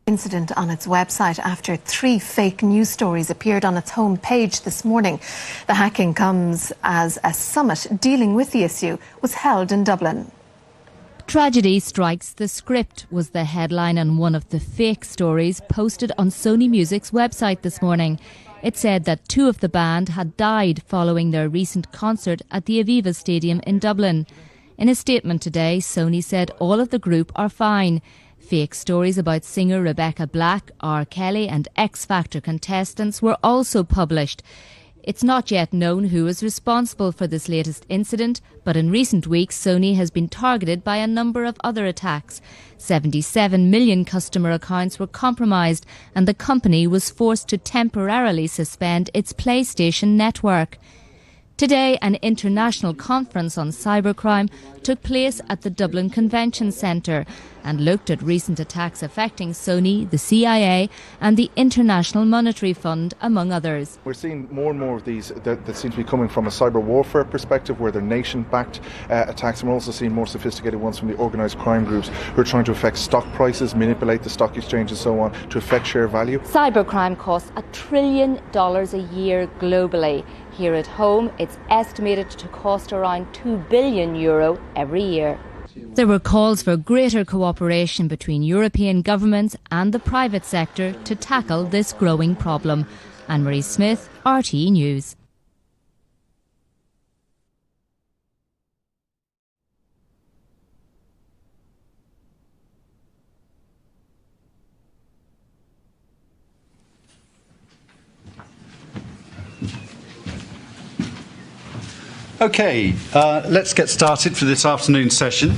Incident on its website after 3 fake news stories appeared on its homepage this morning. The hacking comes as a summit dealing with the issue was held in Dublin. Tragedy strikes the script was the headline on one of the fake stories posted on Sony Music's website this morning. It said that 2 of the band had died following their recent concert at the Aviva Stadium in Dublin. In a statement today, Sony said all of the group are fine. Fake stories about singer Rebecca Black, R. Kelly and X Factor contestants were also published. It's not yet known who is responsible for this latest incident, but in recent weeks Sony has been targeted by a number of other attacks. 77 million customer accounts were compromised and the company was forced to temporarily suspend its PlayStation network. Today, an international conference on cybercrime took place at the Dublin Convention Centre and looked at recent attacks affecting Sony, the CIA and the International Monetary Fund, among others. We're seeing more and more of these that seem to be coming from a cyber warfare perspective, where they're nation-backed attacks, and we're also seeing more sophisticated ones from the organised crime groups who are trying to affect stock prices, manipulate the stock exchange and so on to affect share value. Cybercrime costs $1 trillion a year globally. Here at home, it's estimated to cost around €2 billion every year. There were calls for greater cooperation between European governments and the private sector to tackle this growing problem. Anne-Marie Smith, RTE News. Okay, let's get started for this afternoon's session.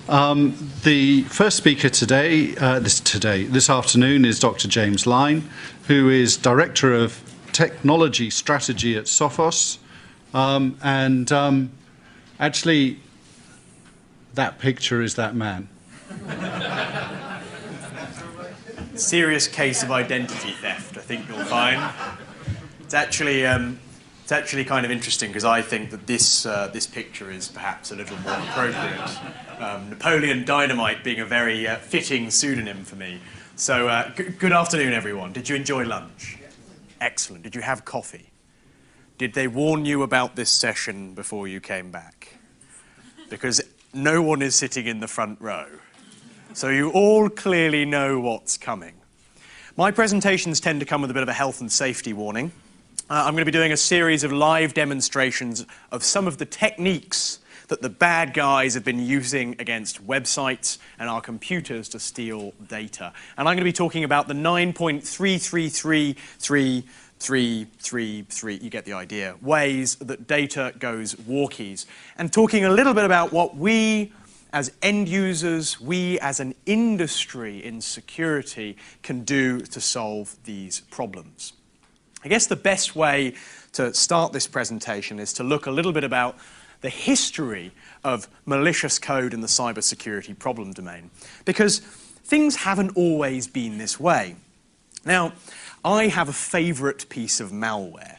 The first speaker this afternoon is Dr. James Lyne, who is Director of Technology Strategy at Sophos. Actually, that picture is that man. Serious case of identity theft, I think you'll find. It's actually kind of interesting because I think that this picture is perhaps a little more appropriate. Napoleon Dynamite being a very fitting pseudonym for me. So good afternoon, everyone. Did you enjoy lunch? Yes. Excellent. Did you have coffee? Did they warn you about this session before you came back? Because no one is sitting in the front row. So you all clearly know what's coming. My presentations tend to come with a bit of a health and safety warning. I'm going to be doing a series of live demonstrations of some of the techniques that the bad guys have been using against websites and our computers to steal data. And I'm going to be talking about the 9.3333333, you get the idea, ways that data goes walkies. And talking a little bit about what we as end users, we as an industry in security can do to solve these problems. I guess the best way to start this presentation is to look a little bit about the history of malicious code in the cybersecurity problem domain, because things haven't always been this way. Now, I have a favourite piece of malware.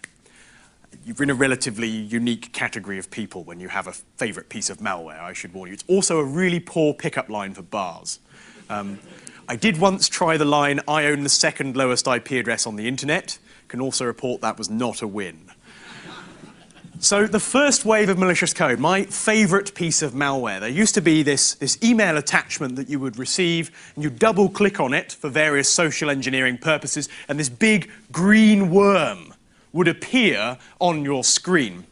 You're in a relatively unique category of people when you have a favourite piece of malware, I should warn you. It's also a really poor pickup line for bars. I did once try the line, I own the second lowest IP address on the internet. Can also report that was not a win. So the first wave of malicious code, my favourite piece of malware, there used to be this email attachment that you would receive, and you double-click on it for various social engineering purposes, and this big green worm would appear on your screen.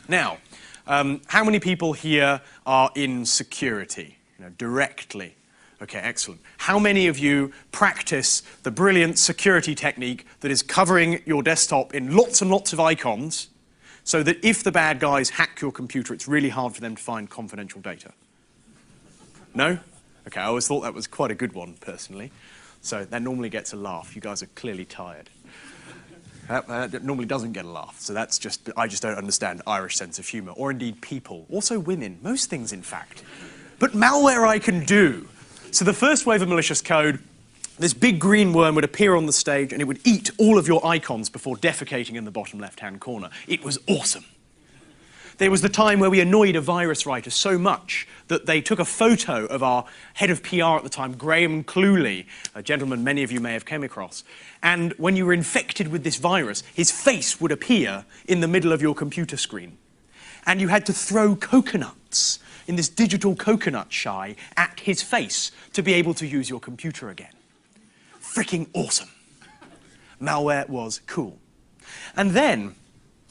Now, how many people here are in security, directly? Okay, excellent. How many of you practice the brilliant security technique that is covering your desktop in lots and lots of icons so that if the bad guys hack your computer, it's really hard for them to find confidential data? No? Okay, I always thought that was quite a good one, personally. So that normally gets a laugh. You guys are clearly tired. That normally doesn't get a laugh. So that's just, I just don't understand Irish sense of humour, or indeed people. Also women. Most things, in fact. But malware I can do. So the first wave of malicious code, this big green worm would appear on the stage and it would eat all of your icons before defecating in the bottom left-hand corner. It was awesome. There was the time where we annoyed a virus writer so much that they took a photo of our head of PR at the time, Graham Cluley, a gentleman many of you may have come across. And when you were infected with this virus, his face would appear in the middle of your computer screen. And you had to throw coconuts in this digital coconut shy at his face to be able to use your computer again. Freaking awesome. Malware was cool. And then,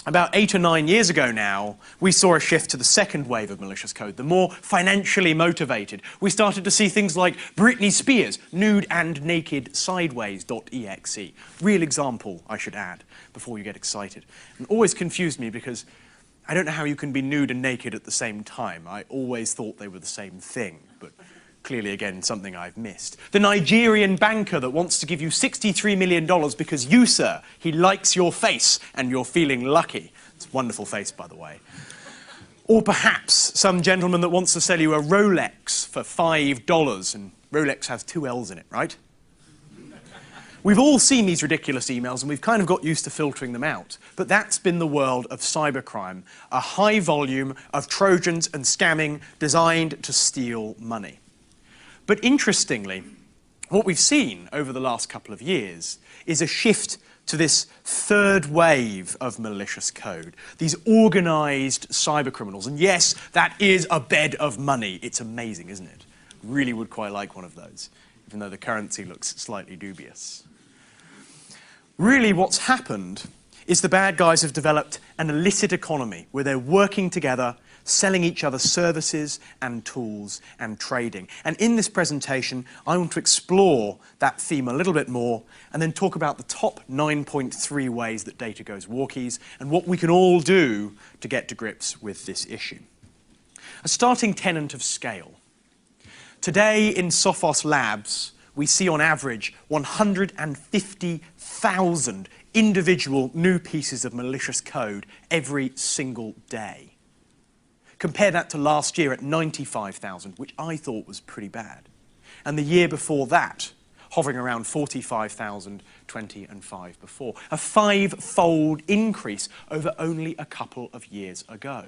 about 8 or 9 years ago now, we saw a shift to the second wave of malicious code, the more financially motivated. We started to see things like Britney Spears, nude and naked sideways.exe. Real example, I should add, before you get excited. And always confused me because I don't know how you can be nude and naked at the same time. I always thought they were the same thing, but clearly, again, something I've missed. The Nigerian banker that wants to give you $63 million because you, sir, he likes your face and you're feeling lucky. It's a wonderful face, by the way. Or perhaps some gentleman that wants to sell you a Rolex for $5, and Rolex has 2 L's in it, right? We've all seen these ridiculous emails and we've kind of got used to filtering them out. But that's been the world of cybercrime, a high volume of Trojans and scamming designed to steal money. But interestingly, what we've seen over the last couple of years is a shift to this third wave of malicious code, these organised cybercriminals. And yes, that is a bed of money. It's amazing, isn't it? Really would quite like one of those, even though the currency looks slightly dubious. Really, what's happened is the bad guys have developed an illicit economy where they're working together, selling each other services and tools and trading. And in this presentation, I want to explore that theme a little bit more and then talk about the top 9.3 ways that data goes walkies and what we can all do to get to grips with this issue. A starting tenet of scale. Today in Sophos Labs, we see on average 150,000 individual new pieces of malicious code every single day. Compare that to last year at 95,000, which I thought was pretty bad. And the year before that, hovering around 45,000, 20 and 5 before. A 5-fold increase over only a couple of years ago.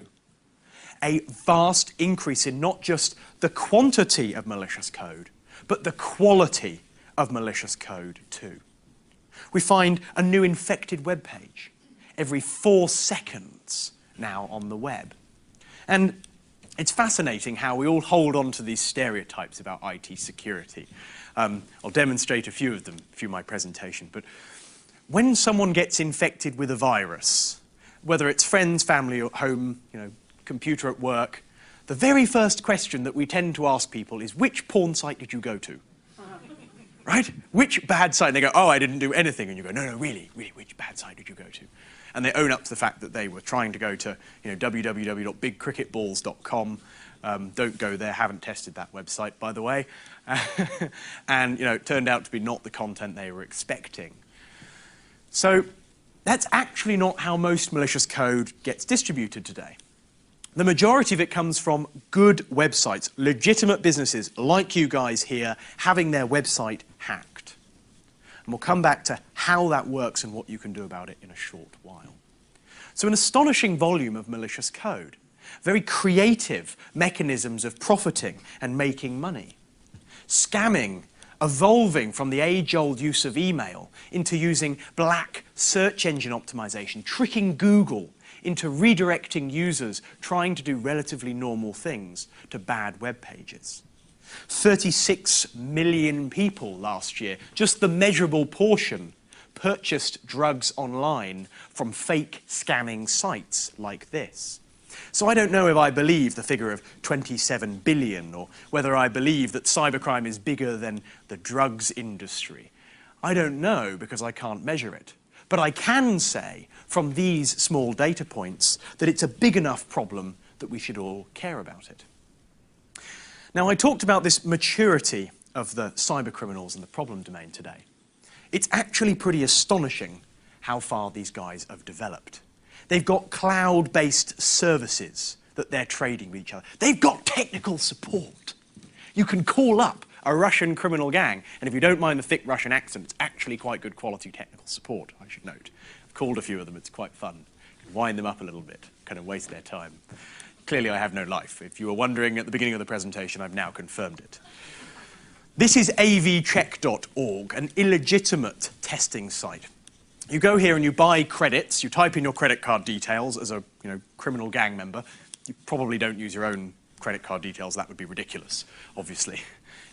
A vast increase in not just the quantity of malicious code, but the quality of malicious code too. We find a new infected web page every 4 seconds now on the web. And it's fascinating how we all hold on to these stereotypes about IT security. I'll demonstrate a few of them through my presentation. But when someone gets infected with a virus, whether it's friends, family, or home, computer at work, the very first question that we tend to ask people is, which porn site did you go to? Right? Which bad site? And they go, oh, I didn't do anything. And you go, no, really, which bad site did you go to? And they own up to the fact that they were trying to go to www.bigcricketballs.com. Don't go there, haven't tested that website, by the way. And it turned out to be not the content they were expecting. So that's actually not how most malicious code gets distributed today. The majority of it comes from good websites, legitimate businesses like you guys here having their website hacked. And we'll come back to how that works and what you can do about it in a short while. So an astonishing volume of malicious code, very creative mechanisms of profiting and making money. Scamming evolving from the age-old use of email into using black search engine optimization, tricking Google into redirecting users trying to do relatively normal things to bad web pages. 36 million people last year, just the measurable portion, purchased drugs online from fake scamming sites like this. So I don't know if I believe the figure of 27 billion or whether I believe that cybercrime is bigger than the drugs industry. I don't know because I can't measure it. But I can say from these small data points that it's a big enough problem that we should all care about it. Now, I talked about this maturity of the cybercriminals in the problem domain today. It's actually pretty astonishing how far these guys have developed. They've got cloud-based services that they're trading with each other. They've got technical support. You can call up a Russian criminal gang, and if you don't mind the thick Russian accent, it's actually quite good quality technical support, I should note. I've called a few of them, it's quite fun. wind them up a little bit, kind of waste their time. Clearly, I have no life. If you were wondering at the beginning of the presentation, I've now confirmed it. This is avcheck.org, an illegitimate testing site. You go here and you buy credits, you type in your credit card details as a criminal gang member. You probably don't use your own credit card details, that would be ridiculous, obviously.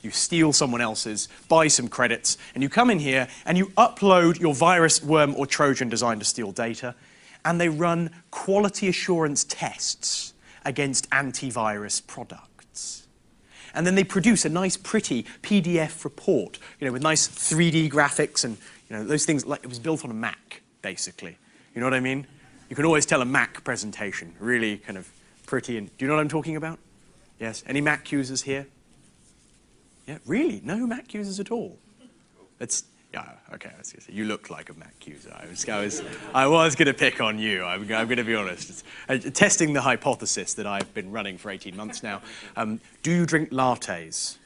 You steal someone else's, buy some credits, and you come in here and you upload your virus, worm, or Trojan designed to steal data, and they run quality assurance tests against antivirus products. And then they produce a nice, pretty PDF report, with nice 3D graphics and those things. Like it was built on a Mac, basically. You know what I mean? You can always tell a Mac presentation, really kind of pretty. And do you know what I'm talking about? Yes. Any Mac users here? Yeah, really? No Mac users at all. Yeah, okay. You look like a Mac user. I was going to pick on you. I'm going to be honest. Testing the hypothesis that I've been running for 18 months now. Do you drink lattes?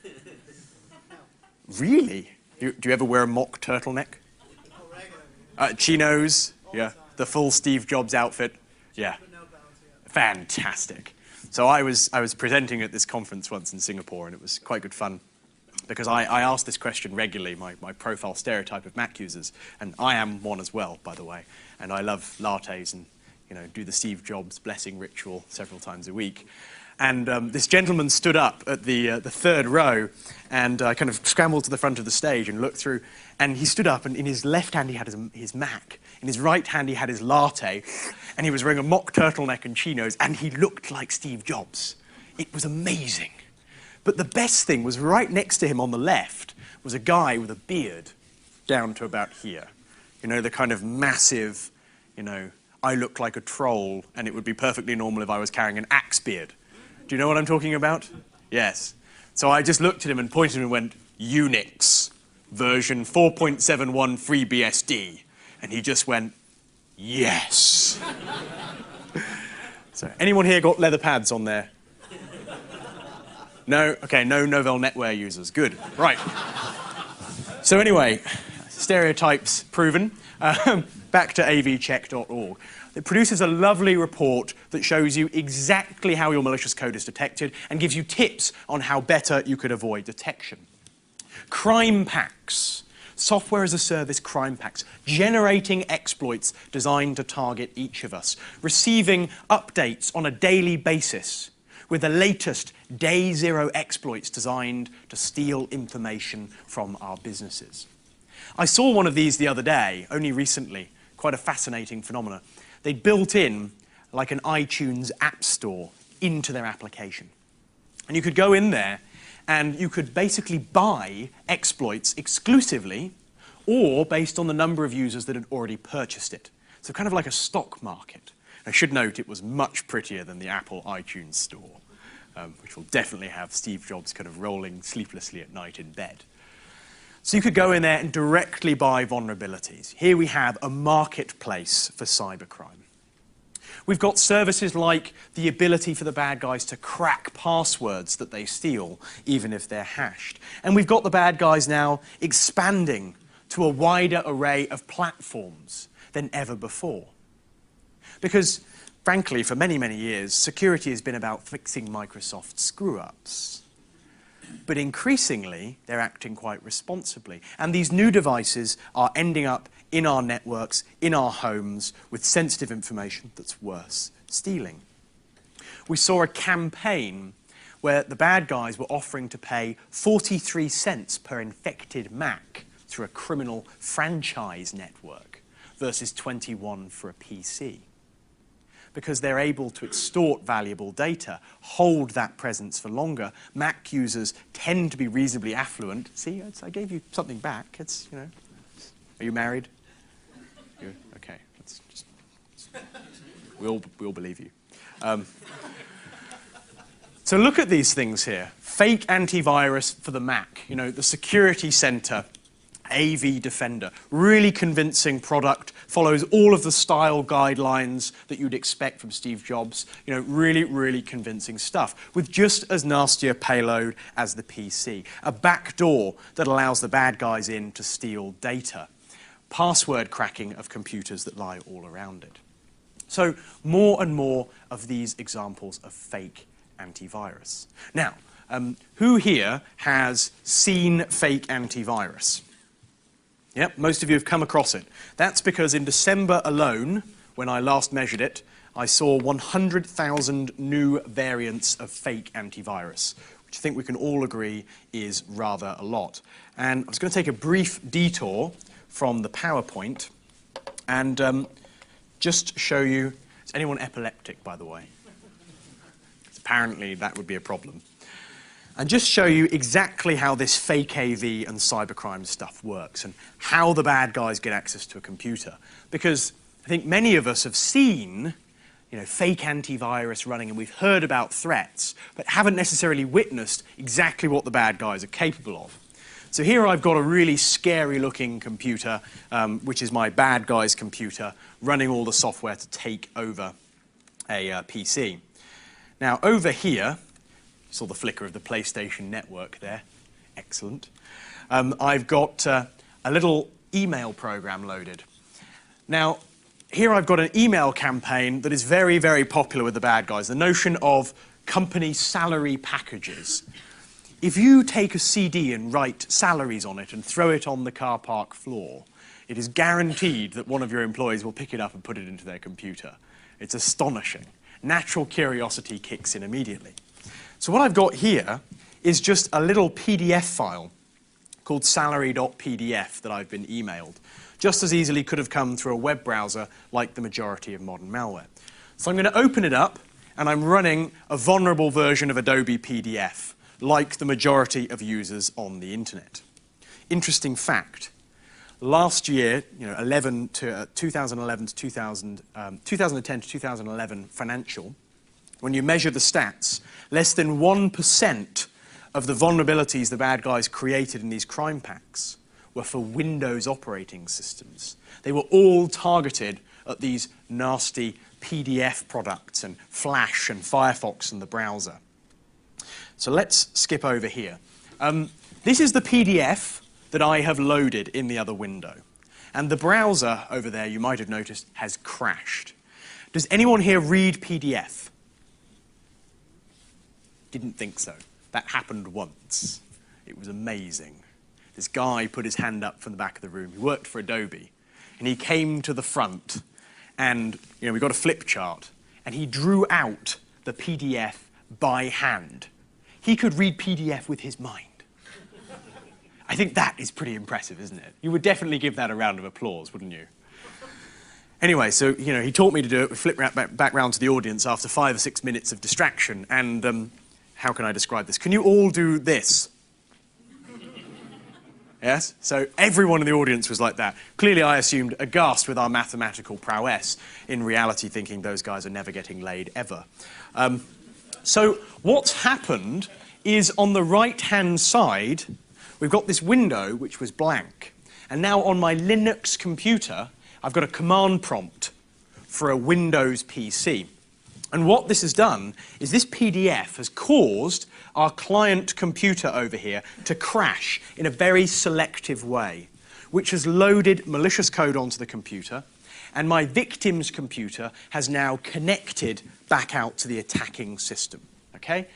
Really? Do you ever wear a mock turtleneck? Chinos? Yeah. The full Steve Jobs outfit? Yeah. Fantastic. So I was presenting at this conference once in Singapore, and it was quite good fun. Because I ask this question regularly, my profile stereotype of Mac users, and I am one as well, by the way, and I love lattes and do the Steve Jobs blessing ritual several times a week. And this gentleman stood up at the third row, and I kind of scrambled to the front of the stage and looked through, and he stood up, and in his left hand he had his Mac, in his right hand he had his latte, and he was wearing a mock turtleneck and chinos, and he looked like Steve Jobs. It was amazing. But the best thing was right next to him on the left was a guy with a beard down to about here. The kind of massive, I look like a troll and it would be perfectly normal if I was carrying an axe beard. Do you know what I'm talking about? Yes. So I just looked at him and pointed and went, Unix, version 4.71 FreeBSD. And he just went, yes. So anyone here got leather pads on there? No? Okay, no Novell NetWare users. Good. Right. So anyway, stereotypes proven. Back to avcheck.org. It produces a lovely report that shows you exactly how your malicious code is detected and gives you tips on how better you could avoid detection. Crime packs. Software as a service crime packs, generating exploits designed to target each of us, receiving updates on a daily basis, with the latest day zero exploits designed to steal information from our businesses. I saw one of these the other day, only recently, quite a fascinating phenomenon. They built in like an iTunes app store into their application. And you could go in there and you could basically buy exploits exclusively or based on the number of users that had already purchased it. So kind of like a stock market. I should note it was much prettier than the Apple iTunes store, which will definitely have Steve Jobs kind of rolling sleeplessly at night in bed. So you could go in there and directly buy vulnerabilities. Here we have a marketplace for cybercrime. We've got services like the ability for the bad guys to crack passwords that they steal, even if they're hashed. And we've got the bad guys now expanding to a wider array of platforms than ever before. Because, frankly, for many, many years, security has been about fixing Microsoft screw-ups. But increasingly, they're acting quite responsibly. And these new devices are ending up in our networks, in our homes, with sensitive information that's worth stealing. We saw a campaign where the bad guys were offering to pay 43 cents per infected Mac through a criminal franchise network versus 21 for a PC. Because they're able to extort valuable data, hold that presence for longer. Mac users tend to be reasonably affluent. See, I gave you something back. It's, Are you married? Okay, we'll believe you. So look at these things here. Fake antivirus for the Mac. The Security Center, AV Defender. Really convincing product. Follows all of the style guidelines that you'd expect from Steve Jobs. Really, really convincing stuff. With just as nasty a payload as the PC. A backdoor that allows the bad guys in to steal data. Password cracking of computers that lie all around it. So more and more of these examples of fake antivirus. Now, who here has seen fake antivirus? Yep, most of you have come across it. That's because in December alone, when I last measured it, I saw 100,000 new variants of fake antivirus, which I think we can all agree is rather a lot. And I was going to take a brief detour from the PowerPoint and just show you... Is anyone epileptic, by the way? Apparently that would be a problem. And just show you exactly how this fake AV and cybercrime stuff works and how the bad guys get access to a computer. Because I think many of us have seen, fake antivirus running, and we've heard about threats, but haven't necessarily witnessed exactly what the bad guys are capable of. So here I've got a really scary-looking computer, which is my bad guy's computer, running all the software to take over a PC. Now, over here, you saw the flicker of the PlayStation Network there. Excellent. I've got a little email program loaded. Now, here I've got an email campaign that is very, very popular with the bad guys, the notion of company salary packages. If you take a CD and write salaries on it and throw it on the car park floor, it is guaranteed that one of your employees will pick it up and put it into their computer. It's astonishing. Natural curiosity kicks in immediately. So what I've got here is just a little PDF file called salary.pdf that I've been emailed. Just as easily could have come through a web browser like the majority of modern malware. So I'm going to open it up, and I'm running a vulnerable version of Adobe PDF, like the majority of users on the internet. Interesting fact. Last year, 2011 to 2010 to 2011 financial, when you measure the stats, less than 1% of the vulnerabilities the bad guys created in these crime packs were for Windows operating systems. They were all targeted at these nasty PDF products and Flash and Firefox and the browser. So let's skip over here. This is the PDF that I have loaded in the other window. And the browser over there, you might have noticed, has crashed. Does anyone here read PDF? Didn't think so. That happened once. It was amazing. This guy put his hand up from the back of the room. He worked for Adobe. And he came to the front, and we got a flip chart, and he drew out the PDF by hand. He could read PDF with his mind. I think that is pretty impressive, isn't it? You would definitely give that a round of applause, wouldn't you? Anyway, so, he taught me to do it. We flipped back round to the audience after 5 or 6 minutes of distraction. And how can I describe this? Can you all do this? Yes? So everyone in the audience was like that. Clearly, I assumed aghast with our mathematical prowess, in reality thinking those guys are never getting laid ever. So what's happened is on the right-hand side, we've got this window which was blank. And now on my Linux computer, I've got a command prompt for a Windows PC. And what this has done is this PDF has caused our client computer over here to crash in a very selective way, which has loaded malicious code onto the computer, and my victim's computer has now connected back out to the attacking system. Okay?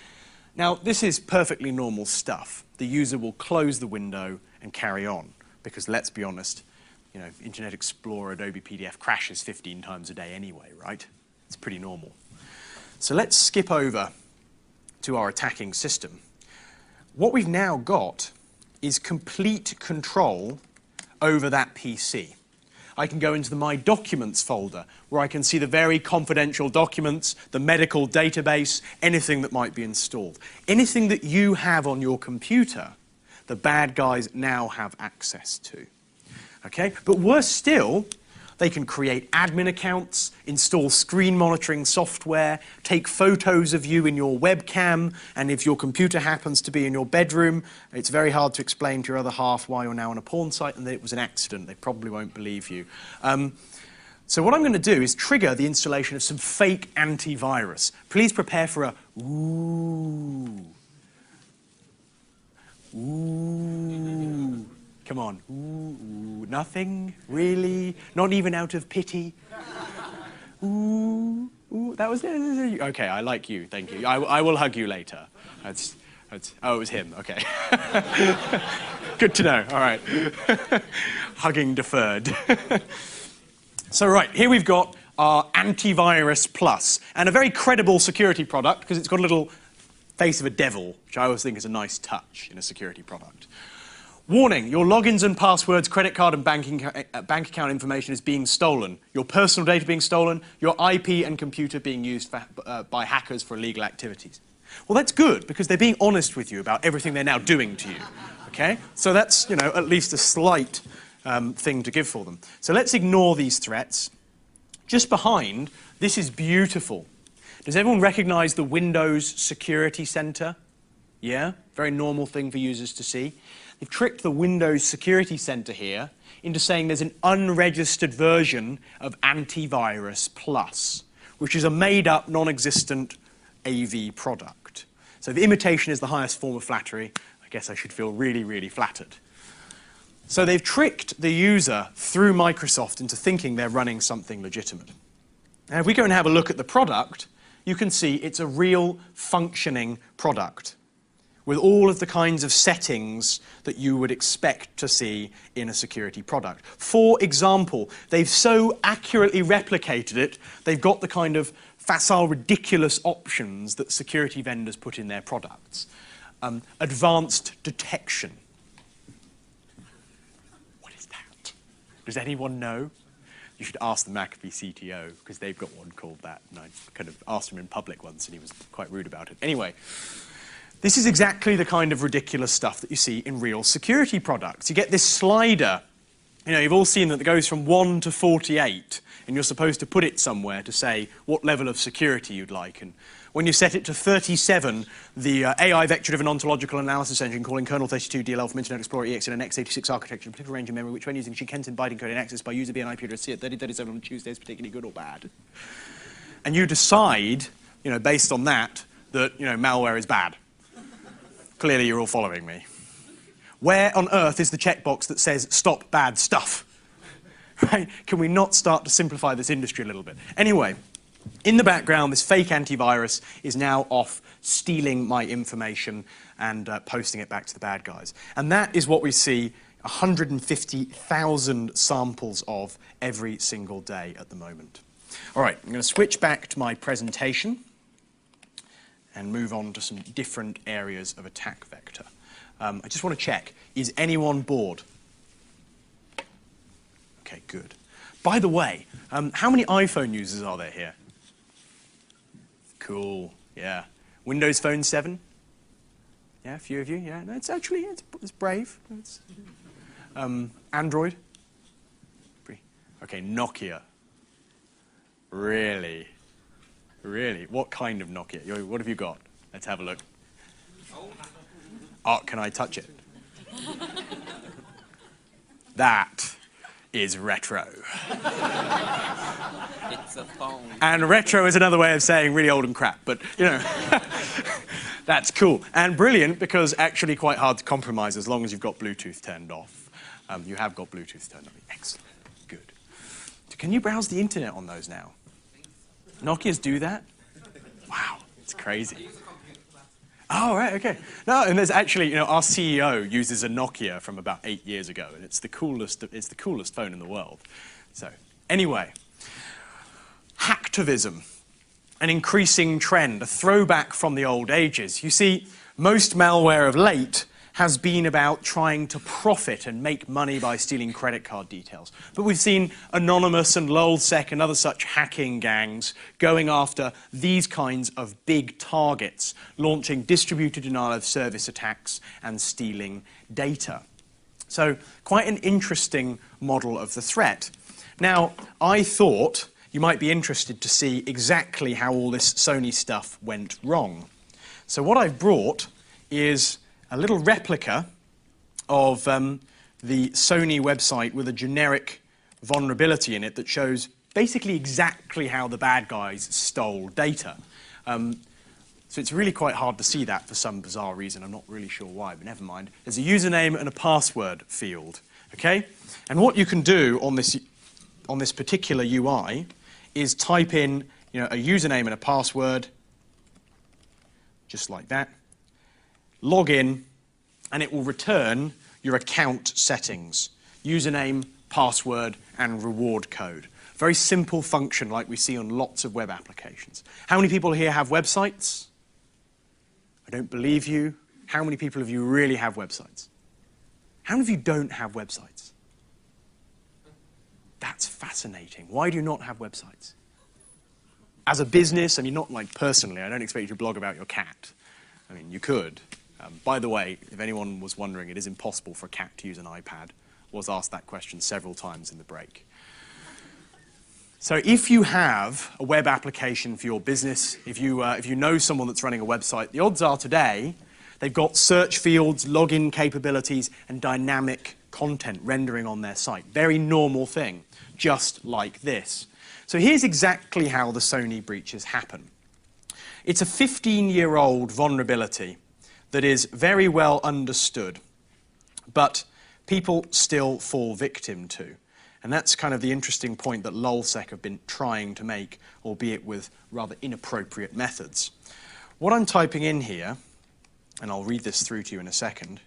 Now, this is perfectly normal stuff. The user will close the window and carry on, because let's be honest, Internet Explorer, Adobe PDF crashes 15 times a day anyway, right? It's pretty normal. So let's skip over to our attacking system. What we've now got is complete control over that PC. I can go into the My Documents folder, where I can see the very confidential documents, the medical database, anything that might be installed. Anything that you have on your computer, the bad guys now have access to. Okay? But worse still, they can create admin accounts, install screen monitoring software, take photos of you in your webcam, and if your computer happens to be in your bedroom, it's very hard to explain to your other half why you're now on a porn site and that it was an accident. They probably won't believe you. So what I'm going to do is trigger the installation of some fake antivirus. Please prepare for a ooh. Ooh. Come on. Ooh, nothing? Really? Not even out of pity? Ooh. Ooh, that was it. Okay, I like you. Thank you. I will hug you later. Oh, it was him. Okay. Good to know. All right. Hugging deferred. So, right, here we've got our Antivirus Plus, and a very credible security product because it's got a little face of a devil, which I always think is a nice touch in a security product. Warning, your logins and passwords, credit card and bank account information is being stolen. Your personal data being stolen, your IP and computer being used by hackers for illegal activities. Well, that's good, because they're being honest with you about everything they're now doing to you, okay? So that's, at least a slight thing to give for them. So let's ignore these threats. Just behind, this is beautiful. Does everyone recognize the Windows Security Center? Yeah, very normal thing for users to see. They've tricked the Windows Security Center here into saying there's an unregistered version of Antivirus Plus, which is a made-up, non-existent AV product. So the imitation is the highest form of flattery. I guess I should feel really, really flattered. So they've tricked the user through Microsoft into thinking they're running something legitimate. Now, if we go and have a look at the product, you can see it's a real functioning product with all of the kinds of settings that you would expect to see in a security product. For example, they've so accurately replicated it, they've got the kind of facile, ridiculous options that security vendors put in their products. Advanced detection. What is that? Does anyone know? You should ask the McAfee CTO, because they've got one called that, and I kind of asked him in public once, and he was quite rude about it. Anyway, this is exactly the kind of ridiculous stuff that you see in real security products. You get this slider. You've all seen that it goes from 1 to 48, and you're supposed to put it somewhere to say what level of security you'd like. And when you set it to 37, the AI vector-driven ontological analysis engine calling kernel 32 DLL from Internet Explorer EX in an x86 architecture, particular range of memory, which when using Shikensen byte encoding access by user B and IP address C at 3037 on Tuesday is particularly good or bad. And you decide, based on that, malware is bad. Clearly, you're all following me. Where on earth is the checkbox that says, stop bad stuff? Right? Can we not start to simplify this industry a little bit? Anyway, in the background, this fake antivirus is now off stealing my information and posting it back to the bad guys. And that is what we see 150,000 samples of every single day at the moment. All right, I'm going to switch back to my presentation and move on to some different areas of attack vector. I just want to check, is anyone bored? Okay, good. By the way, how many iPhone users are there here? Cool, yeah. Windows Phone 7? Yeah, a few of you, yeah. No, it's actually, it's brave. It's, Android? Okay, Nokia. Really? Really? What kind of Nokia? What have you got? Let's have a look. Oh, can I touch it? That is retro. It's a phone. And retro is another way of saying really old and crap, but, that's cool. And brilliant, because actually quite hard to compromise as long as you've got Bluetooth turned off. You have got Bluetooth turned on. Excellent. Good. Can you browse the internet on those now? Nokias do that? Wow, it's crazy. Oh, right, okay. No, and there's actually, our CEO uses a Nokia from about 8 years ago, and it's the coolest phone in the world. So, anyway, hacktivism, an increasing trend, a throwback from the old ages. You see, most malware of late has been about trying to profit and make money by stealing credit card details. But we've seen Anonymous and LulzSec and other such hacking gangs going after these kinds of big targets, launching distributed denial of service attacks and stealing data. So quite an interesting model of the threat. Now, I thought you might be interested to see exactly how all this Sony stuff went wrong. So what I've brought is a little replica of the Sony website with a generic vulnerability in it that shows basically exactly how the bad guys stole data. So it's really quite hard to see that for some bizarre reason. I'm not really sure why, but never mind. There's a username and a password field, okay? And what you can do on this particular UI is type in a username and a password, just like that. Log in, and it will return your account settings, username, password, and reward code. Very simple function like we see on lots of web applications. How many people here have websites? I don't believe you. How many people of you really have websites? How many of you don't have websites? That's fascinating. Why do you not have websites? As a business, I mean, not like personally, I don't expect you to blog about your cat. I mean, you could. By the way, if anyone was wondering, it is impossible for a cat to use an iPad. I was asked that question several times in the break. So if you have a web application for your business, if you know someone that's running a website, the odds are today they've got search fields, login capabilities, and dynamic content rendering on their site. Very normal thing, just like this. So here's exactly how the Sony breaches happen. It's a 15-year-old vulnerability that is very well understood, but people still fall victim to. And that's kind of the interesting point that Lulzsec have been trying to make, albeit with rather inappropriate methods. What I'm typing in here, and I'll read this through to you in a second,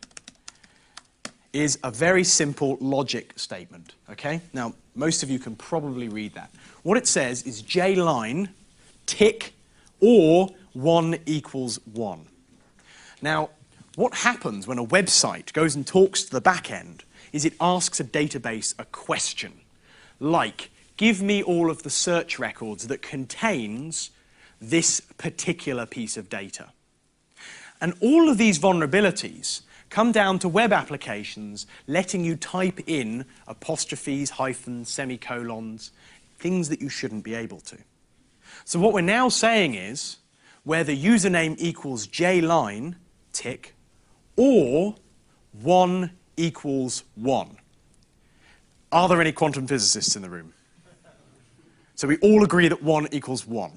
is a very simple logic statement, okay? Now, most of you can probably read that. What it says is jline, tick, or 1 equals 1. Now, what happens when a website goes and talks to the back end is it asks a database a question, like, give me all of the search records that contains this particular piece of data. And all of these vulnerabilities come down to web applications letting you type in apostrophes, hyphens, semicolons, things that you shouldn't be able to. So what we're now saying is, where the username equals jline, tick, or 1 equals 1. Are there any quantum physicists in the room? So we all agree that 1 equals 1.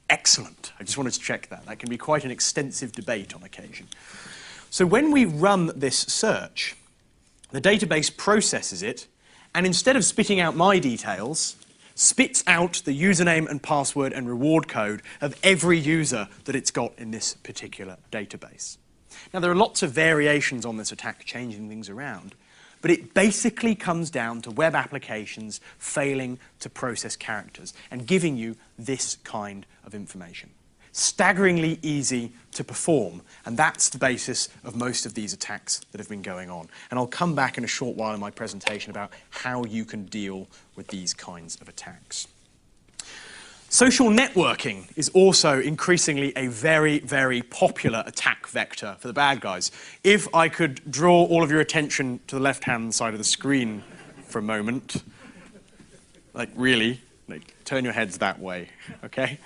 Excellent. I just wanted to check that. That can be quite an extensive debate on occasion. So when we run this search, the database processes it, and instead of spitting out my details, spits out the username and password and reward code of every user that it's got in this particular database. Now, there are lots of variations on this attack, changing things around, but it basically comes down to web applications failing to process characters and giving you this kind of information. Staggeringly easy to perform, and that's the basis of most of these attacks that have been going on. And I'll come back in a short while in my presentation about how you can deal with these kinds of attacks. Social networking is also increasingly a very, very popular attack vector for the bad guys. If I could draw all of your attention to the left-hand side of the screen for a moment, like really, like turn your heads that way, okay?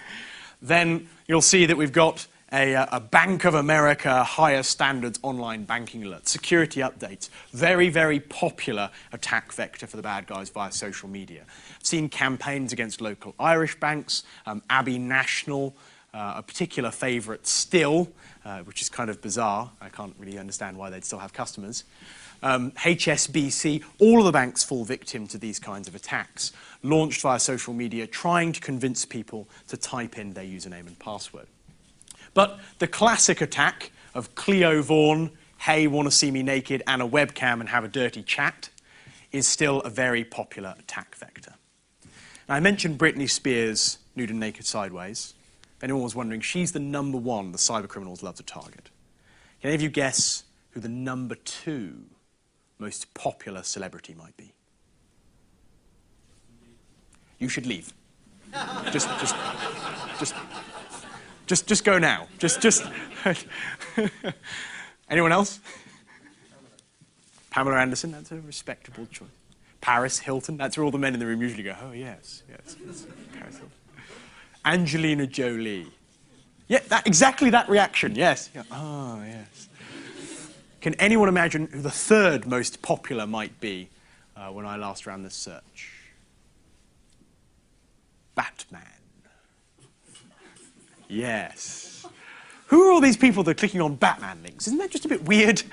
Then you'll see that we've got a Bank of America higher standards online banking alert, security updates, very, very popular attack vector for the bad guys via social media. I've seen campaigns against local Irish banks, Abbey National, a particular favourite still, which is kind of bizarre. I can't really understand why they'd still have customers. HSBC, all of the banks fall victim to these kinds of attacks, launched via social media, trying to convince people to type in their username and password. But the classic attack of Cleo Vaughan, hey, want to see me naked, and a webcam and have a dirty chat, is still a very popular attack vector. Now, I mentioned Britney Spears, nude and naked sideways. If anyone was wondering, she's the number one the cyber criminals love to target. Can any of you guess who the number 2 most popular celebrity might be? You should leave. Just go now. Just. Anyone else? Pamela Anderson, that's a respectable choice. Paris Hilton, that's where all the men in the room usually go, oh yes, Paris Hilton. Angelina Jolie. Yeah, exactly that reaction, yes. Yeah. Oh, yes. Can anyone imagine who the 3rd most popular might be when I last ran this search? Batman. Yes. Who are all these people that are clicking on Batman links? Isn't that just a bit weird?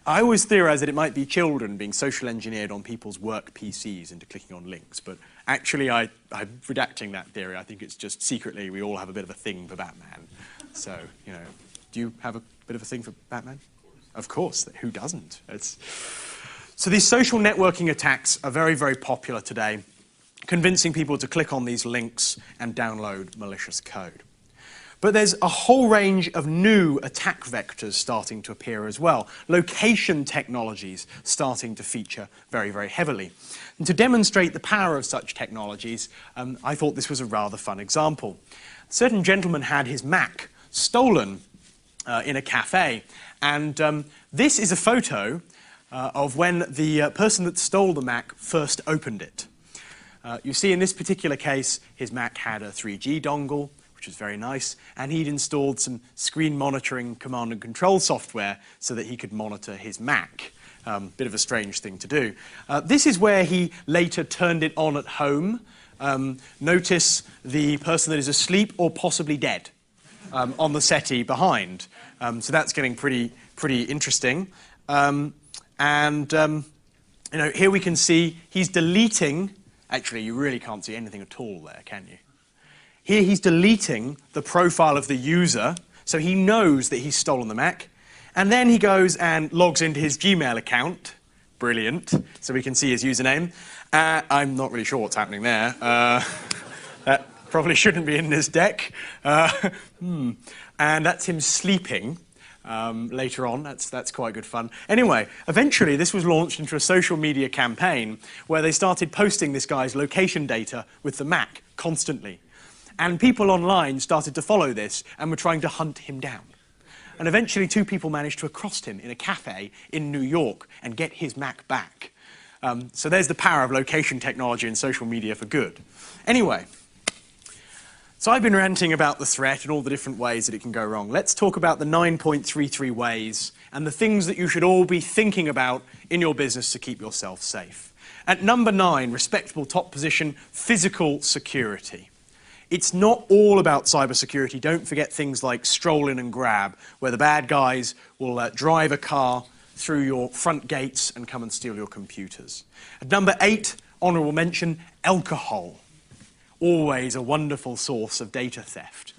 I always theorize that it might be children being social engineered on people's work PCs into clicking on links, but actually I'm redacting that theory. I think it's just secretly we all have a bit of a thing for Batman. So, you know, do you have a bit of a thing for Batman? Of course, who doesn't? So these social networking attacks are very, very popular today, convincing people to click on these links and download malicious code. But there's a whole range of new attack vectors starting to appear as well. Location technologies starting to feature very, very heavily. And to demonstrate the power of such technologies, I thought this was a rather fun example. A certain gentleman had his Mac stolen in a cafe, and this is a photo of when the person that stole the Mac first opened it. You see in this particular case, his Mac had a 3G dongle, which was very nice, and he'd installed some screen monitoring command and control software so that he could monitor his Mac. Bit of a strange thing to do. This is where he later turned it on at home. Notice the person that is asleep or possibly dead on the settee behind. So that's getting pretty interesting. You know, here we can see he's deleting. Actually, you really can't see anything at all there, can you? Here he's deleting the profile of the user, so he knows that he's stolen the Mac. And then he goes and logs into his Gmail account. Brilliant. So we can see his username. I'm not really sure what's happening there. That probably shouldn't be in this deck. And that's him sleeping later on. That's quite good fun. Anyway, eventually this was launched into a social media campaign where they started posting this guy's location data with the Mac constantly. And people online started to follow this and were trying to hunt him down. And eventually 2 people managed to accost him in a cafe in New York and get his Mac back. So there's the power of location technology and social media for good. Anyway, so I've been ranting about the threat and all the different ways that it can go wrong. Let's talk about the 9.33 ways and the things that you should all be thinking about in your business to keep yourself safe. At number 9, respectable top position, physical security. It's not all about cybersecurity. Don't forget things like stroll in and grab, where the bad guys will drive a car through your front gates and come and steal your computers. At number 8, honourable mention, alcohol. Always a wonderful source of data theft.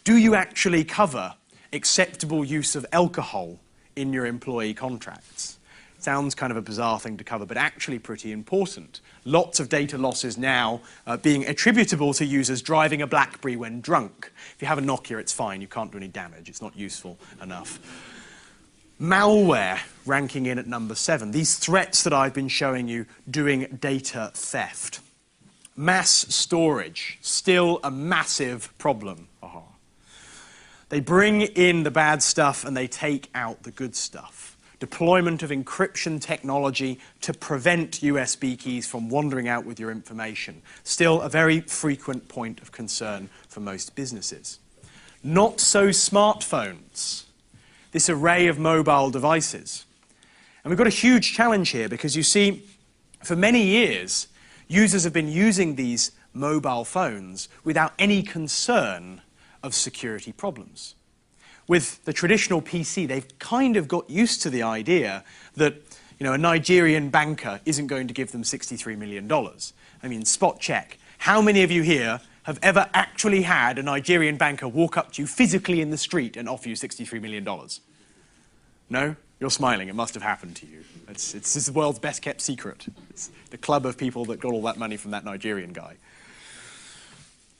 Do you actually cover acceptable use of alcohol in your employee contracts? Sounds kind of a bizarre thing to cover, but actually pretty important. Lots of data losses now being attributable to users driving a BlackBerry when drunk. If you have a Nokia, it's fine. You can't do any damage. It's not useful enough. Malware ranking in at number 7. These threats that I've been showing you doing data theft. Mass storage, still a massive problem. They bring in the bad stuff and they take out the good stuff. Deployment of encryption technology to prevent USB keys from wandering out with your information. Still a very frequent point of concern for most businesses. Not so smartphones. This array of mobile devices. And we've got a huge challenge here because you see, for many years, users have been using these mobile phones without any concern of security problems. With the traditional PC, they've kind of got used to the idea that, you know, a Nigerian banker isn't going to give them $63 million. I mean, spot check. How many of you here have ever actually had a Nigerian banker walk up to you physically in the street and offer you $63 million? No? You're smiling. It must have happened to you. This is the world's best kept secret. It's the club of people that got all that money from that Nigerian guy.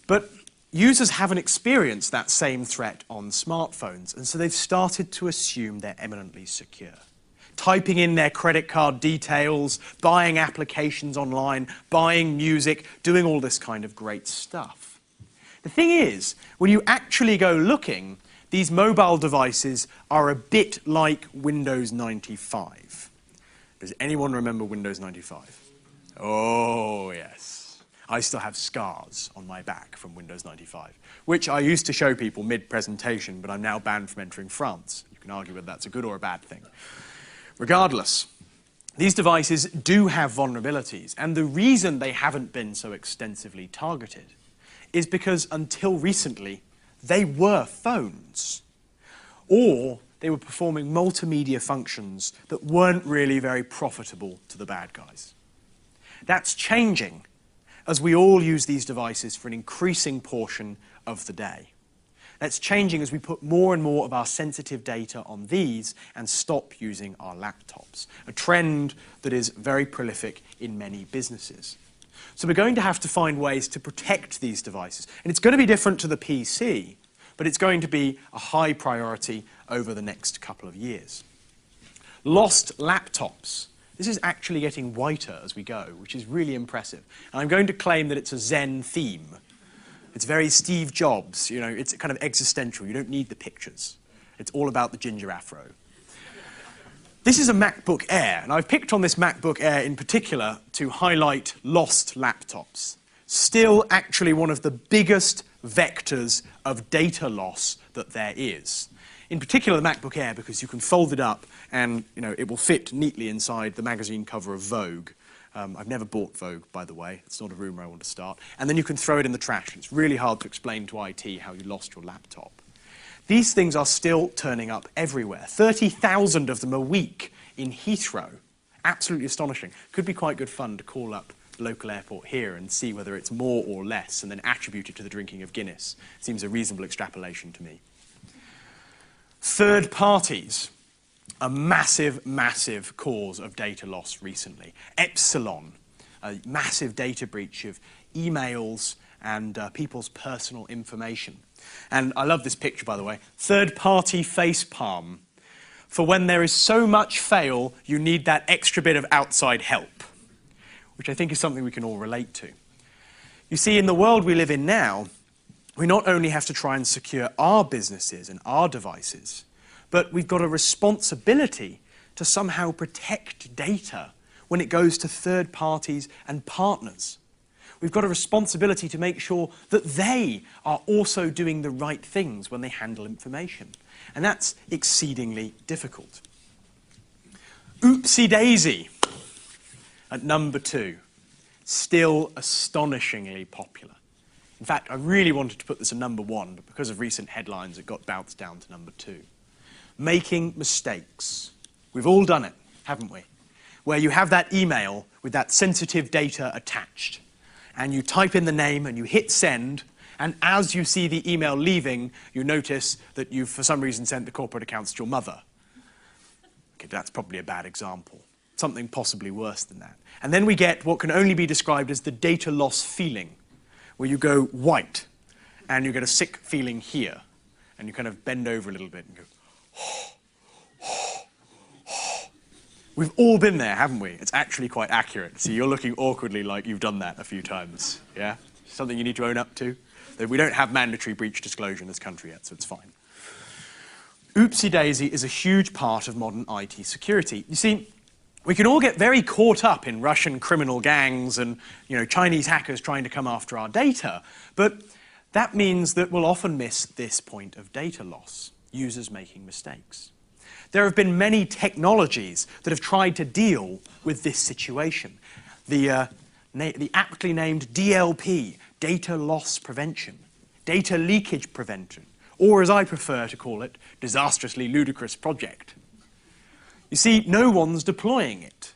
But users haven't experienced that same threat on smartphones, and so they've started to assume they're eminently secure. Typing in their credit card details, buying applications online, buying music, doing all this kind of great stuff. The thing is, when you actually go looking, these mobile devices are a bit like Windows 95. Does anyone remember Windows 95? Oh, yes. I still have scars on my back from Windows 95, which I used to show people mid-presentation, but I'm now banned from entering France. You can argue whether that's a good or a bad thing. Regardless, these devices do have vulnerabilities, and the reason they haven't been so extensively targeted is because until recently, they were phones. Or they were performing multimedia functions that weren't really very profitable to the bad guys. That's changing as we all use these devices for an increasing portion of the day. That's changing as we put more and more of our sensitive data on these and stop using our laptops, a trend that is very prolific in many businesses. So we're going to have to find ways to protect these devices. And it's going to be different to the PC, but it's going to be a high priority over the next couple of years. Lost laptops. This is actually getting whiter as we go, which is really impressive. And I'm going to claim that it's a Zen theme. It's very Steve Jobs, you know, it's kind of existential. You don't need the pictures. It's all about the ginger afro. This is a MacBook Air, and I've picked on this MacBook Air in particular to highlight lost laptops. Still actually one of the biggest vectors of data loss that there is. In particular, the MacBook Air, because you can fold it up and it will fit neatly inside the magazine cover of Vogue. I've never bought Vogue, by the way. It's not a rumour I want to start. And then you can throw it in the trash. It's really hard to explain to IT how you lost your laptop. These things are still turning up everywhere. 30,000 of them a week in Heathrow. Absolutely astonishing. Could be quite good fun to call up the local airport here and see whether it's more or less and then attribute it to the drinking of Guinness. Seems a reasonable extrapolation to me. Third parties. A massive, massive cause of data loss recently. Epsilon, a massive data breach of emails and people's personal information. And I love this picture, by the way. Third-party facepalm. For when there is so much fail, you need that extra bit of outside help, which I think is something we can all relate to. You see, in the world we live in now, we not only have to try and secure our businesses and our devices, but we've got a responsibility to somehow protect data when it goes to third parties and partners. We've got a responsibility to make sure that they are also doing the right things when they handle information. And that's exceedingly difficult. Oopsie daisy at number 2. Still astonishingly popular. In fact, I really wanted to put this at number 1, but because of recent headlines, it got bounced down to number 2. Making mistakes. We've all done it, haven't we? Where you have that email with that sensitive data attached, and you type in the name and you hit send, and as you see the email leaving, you notice that you've for some reason sent the corporate accounts to your mother. Okay, that's probably a bad example. Something possibly worse than that. And then we get what can only be described as the data loss feeling, where you go white, and you get a sick feeling here, and you kind of bend over a little bit and go, We've all been there, haven't we? It's actually quite accurate. See, you're looking awkwardly like you've done that a few times, yeah? Something you need to own up to. We don't have mandatory breach disclosure in this country yet, so it's fine. Oopsie daisy is a huge part of modern IT security. You see, we can all get very caught up in Russian criminal gangs and Chinese hackers trying to come after our data, but that means that we'll often miss this point of data loss, users making mistakes. There have been many technologies that have tried to deal with this situation. The aptly named DLP, data loss prevention, data leakage prevention, or as I prefer to call it, disastrously ludicrous project. You see, no one's deploying it.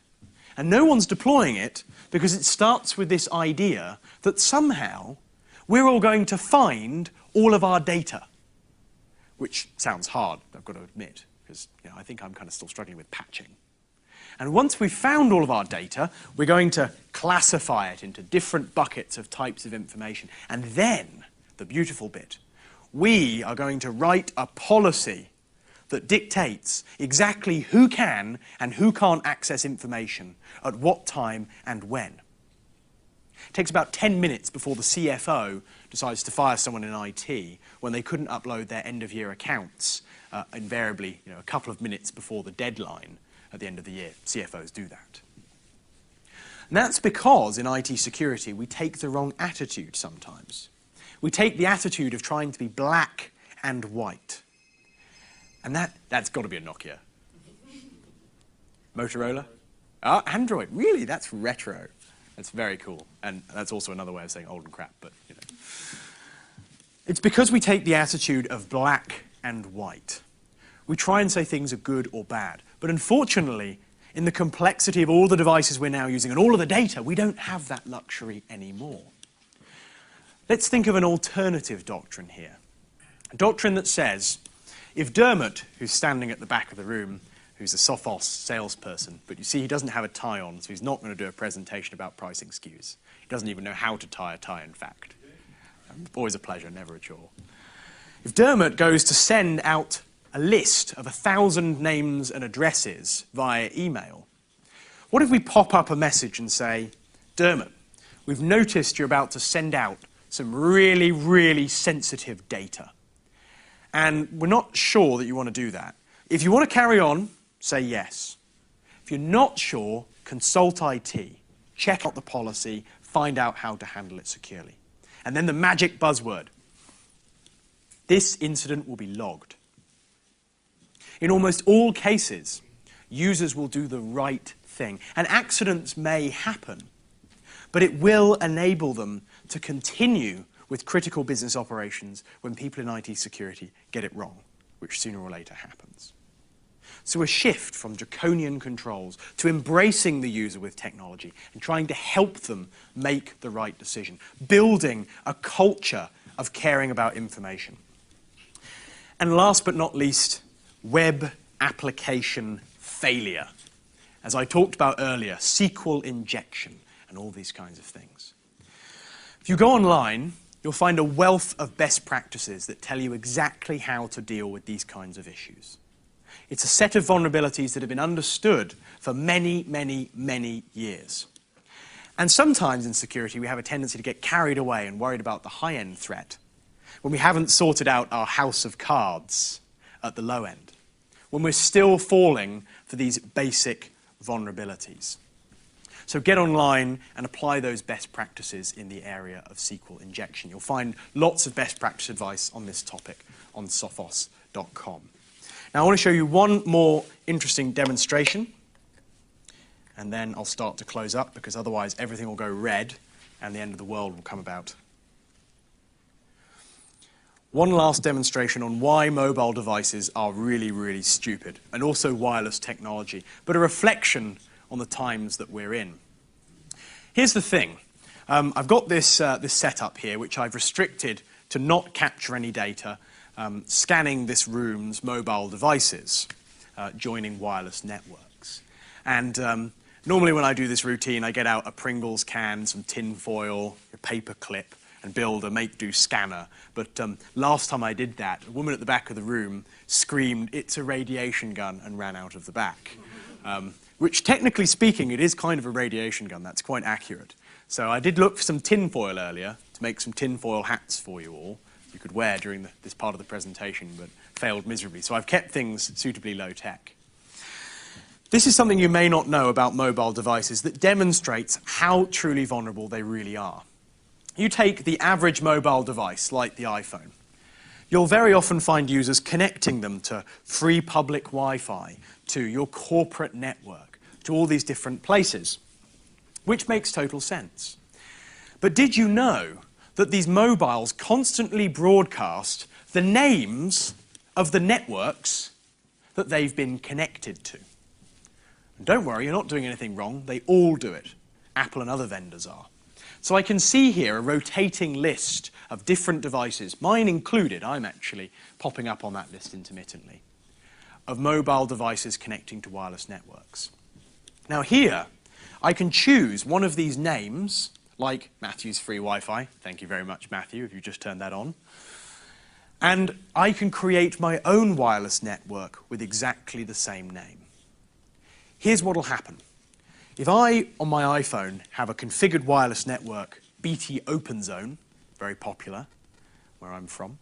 And no one's deploying it because it starts with this idea that somehow we're all going to find all of our data, which sounds hard, I've got to admit, because I think I'm kind of still struggling with patching. And once we've found all of our data, we're going to classify it into different buckets of types of information. And then, the beautiful bit, we are going to write a policy that dictates exactly who can and who can't access information at what time and when. It takes about 10 minutes before the CFO decides to fire someone in IT when they couldn't upload their end-of-year accounts, invariably a couple of minutes before the deadline at the end of the year. CFOs do that. And that's because in IT security we take the wrong attitude sometimes. We take the attitude of trying to be black and white. And that's got to be a Nokia. Motorola? Ah, Android. Really? That's retro. That's very cool. And that's also another way of saying old and crap, but It's because we take the attitude of black and white. we try and say things are good or bad. But unfortunately, in the complexity of all the devices we're now using and all of the data, we don't have that luxury anymore. Let's think of an alternative doctrine here. A doctrine that says, if Dermot, who's standing at the back of the room, who's a Sophos salesperson, but you see he doesn't have a tie on, so he's not going to do a presentation about pricing skews. He doesn't even know how to tie a tie, in fact. Always a pleasure, never a chore. If Dermot goes to send out a list of 1,000 names and addresses via email, what if we pop up a message and say, Dermot, we've noticed you're about to send out some really, really sensitive data. And we're not sure that you want to do that. If you want to carry on, say yes. If you're not sure, consult IT. Check out the policy, find out how to handle it securely. And then the magic buzzword. This incident will be logged. In almost all cases, users will do the right thing. And accidents may happen, but it will enable them to continue with critical business operations when people in IT security get it wrong, which sooner or later happens. So a shift from draconian controls to embracing the user with technology and trying to help them make the right decision, building a culture of caring about information. And last but not least, web application failure. As I talked about earlier, SQL injection and all these kinds of things. If you go online, you'll find a wealth of best practices that tell you exactly how to deal with these kinds of issues. It's a set of vulnerabilities that have been understood for many, many, many years. And sometimes in security, we have a tendency to get carried away and worried about the high-end threat when we haven't sorted out our house of cards at the low end, when we're still falling for these basic vulnerabilities. So get online and apply those best practices in the area of SQL injection. You'll find lots of best practice advice on this topic on sophos.com. Now I want to show you one more interesting demonstration, and then I'll start to close up, because otherwise everything will go red and the end of the world will come about. One last demonstration on why mobile devices are really, really stupid, and also wireless technology, but a reflection on the times that we're in. Here's the thing. I've got this setup here, which I've restricted to not capture any data, scanning this room's mobile devices, joining wireless networks. And normally when I do this routine, I get out a Pringles can, some tin foil, a paper clip, and build a make-do scanner. But last time I did that, a woman at the back of the room screamed, "It's a radiation gun," and ran out of the back. Which, technically speaking, it is kind of a radiation gun. That's quite accurate. So I did look for some tin foil earlier to make some tin foil hats for you all. You could wear during this part of the presentation, but failed miserably. So I've kept things suitably low-tech. This is something you may not know about mobile devices that demonstrates how truly vulnerable they really are. You take the average mobile device, like the iPhone. You'll very often find users connecting them to free public Wi-Fi, to your corporate network, to all these different places, which makes total sense. But did you know that these mobiles constantly broadcast the names of the networks that they've been connected to? And don't worry, you're not doing anything wrong. They all do it. Apple and other vendors are. So I can see here a rotating list of different devices, mine included, I'm actually popping up on that list intermittently, of mobile devices connecting to wireless networks. Now here, I can choose one of these names, like Matthew's free Wi-Fi. Thank you very much, Matthew, if you just turned that on. And I can create my own wireless network with exactly the same name. Here's what will happen. If I, on my iPhone, have a configured wireless network, BT OpenZone, very popular, where I'm from,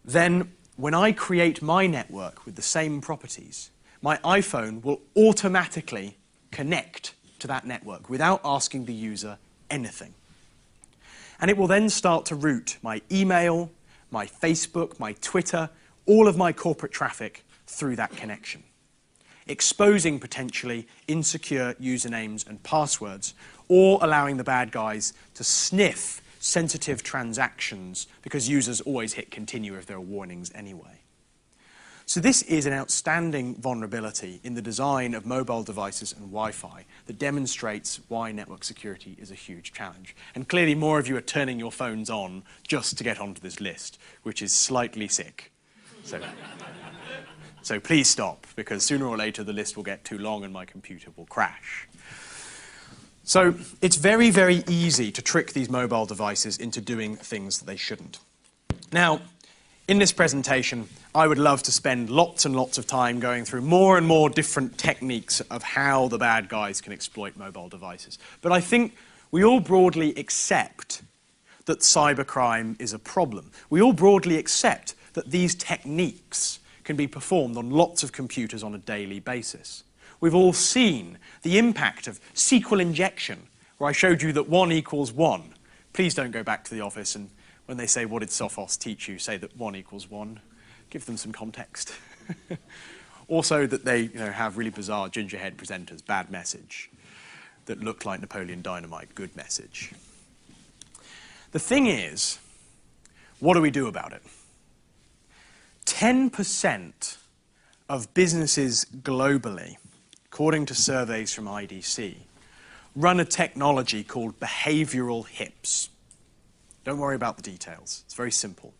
then when I create my network with the same properties, my iPhone will automatically connect to that network without asking the user anything. And it will then start to route my email, my Facebook, my Twitter, all of my corporate traffic through that connection, exposing potentially insecure usernames and passwords, or allowing the bad guys to sniff sensitive transactions, because users always hit continue if there are warnings anyway. So this is an outstanding vulnerability in the design of mobile devices and Wi-Fi that demonstrates why network security is a huge challenge. And clearly more of you are turning your phones on just to get onto this list, which is slightly sick. So please stop, because sooner or later the list will get too long and my computer will crash. So it's very, very easy to trick these mobile devices into doing things that they shouldn't. Now, in this presentation, I would love to spend lots and lots of time going through more and more different techniques of how the bad guys can exploit mobile devices. But I think we all broadly accept that cybercrime is a problem. We all broadly accept that these techniques can be performed on lots of computers on a daily basis. We've all seen the impact of SQL injection, where I showed you that 1 equals 1. Please don't go back to the office and when they say, what did Sophos teach you, say that 1 equals 1. Give them some context. Also that they have really bizarre gingerhead presenters, bad message. That look like Napoleon Dynamite, good message. The thing is, what do we do about it? 10% of businesses globally, according to surveys from IDC, run a technology called behavioral HIPS. Don't worry about the details. It's very simple.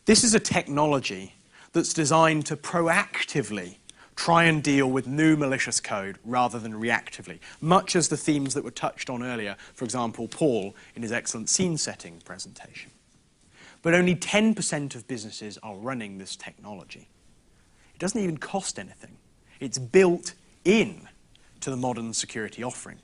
This is a technology that's designed to proactively try and deal with new malicious code rather than reactively, much as the themes that were touched on earlier, for example, Paul in his excellent scene setting presentation. But only 10% of businesses are running this technology. It doesn't even cost anything. It's built in to the modern security offering.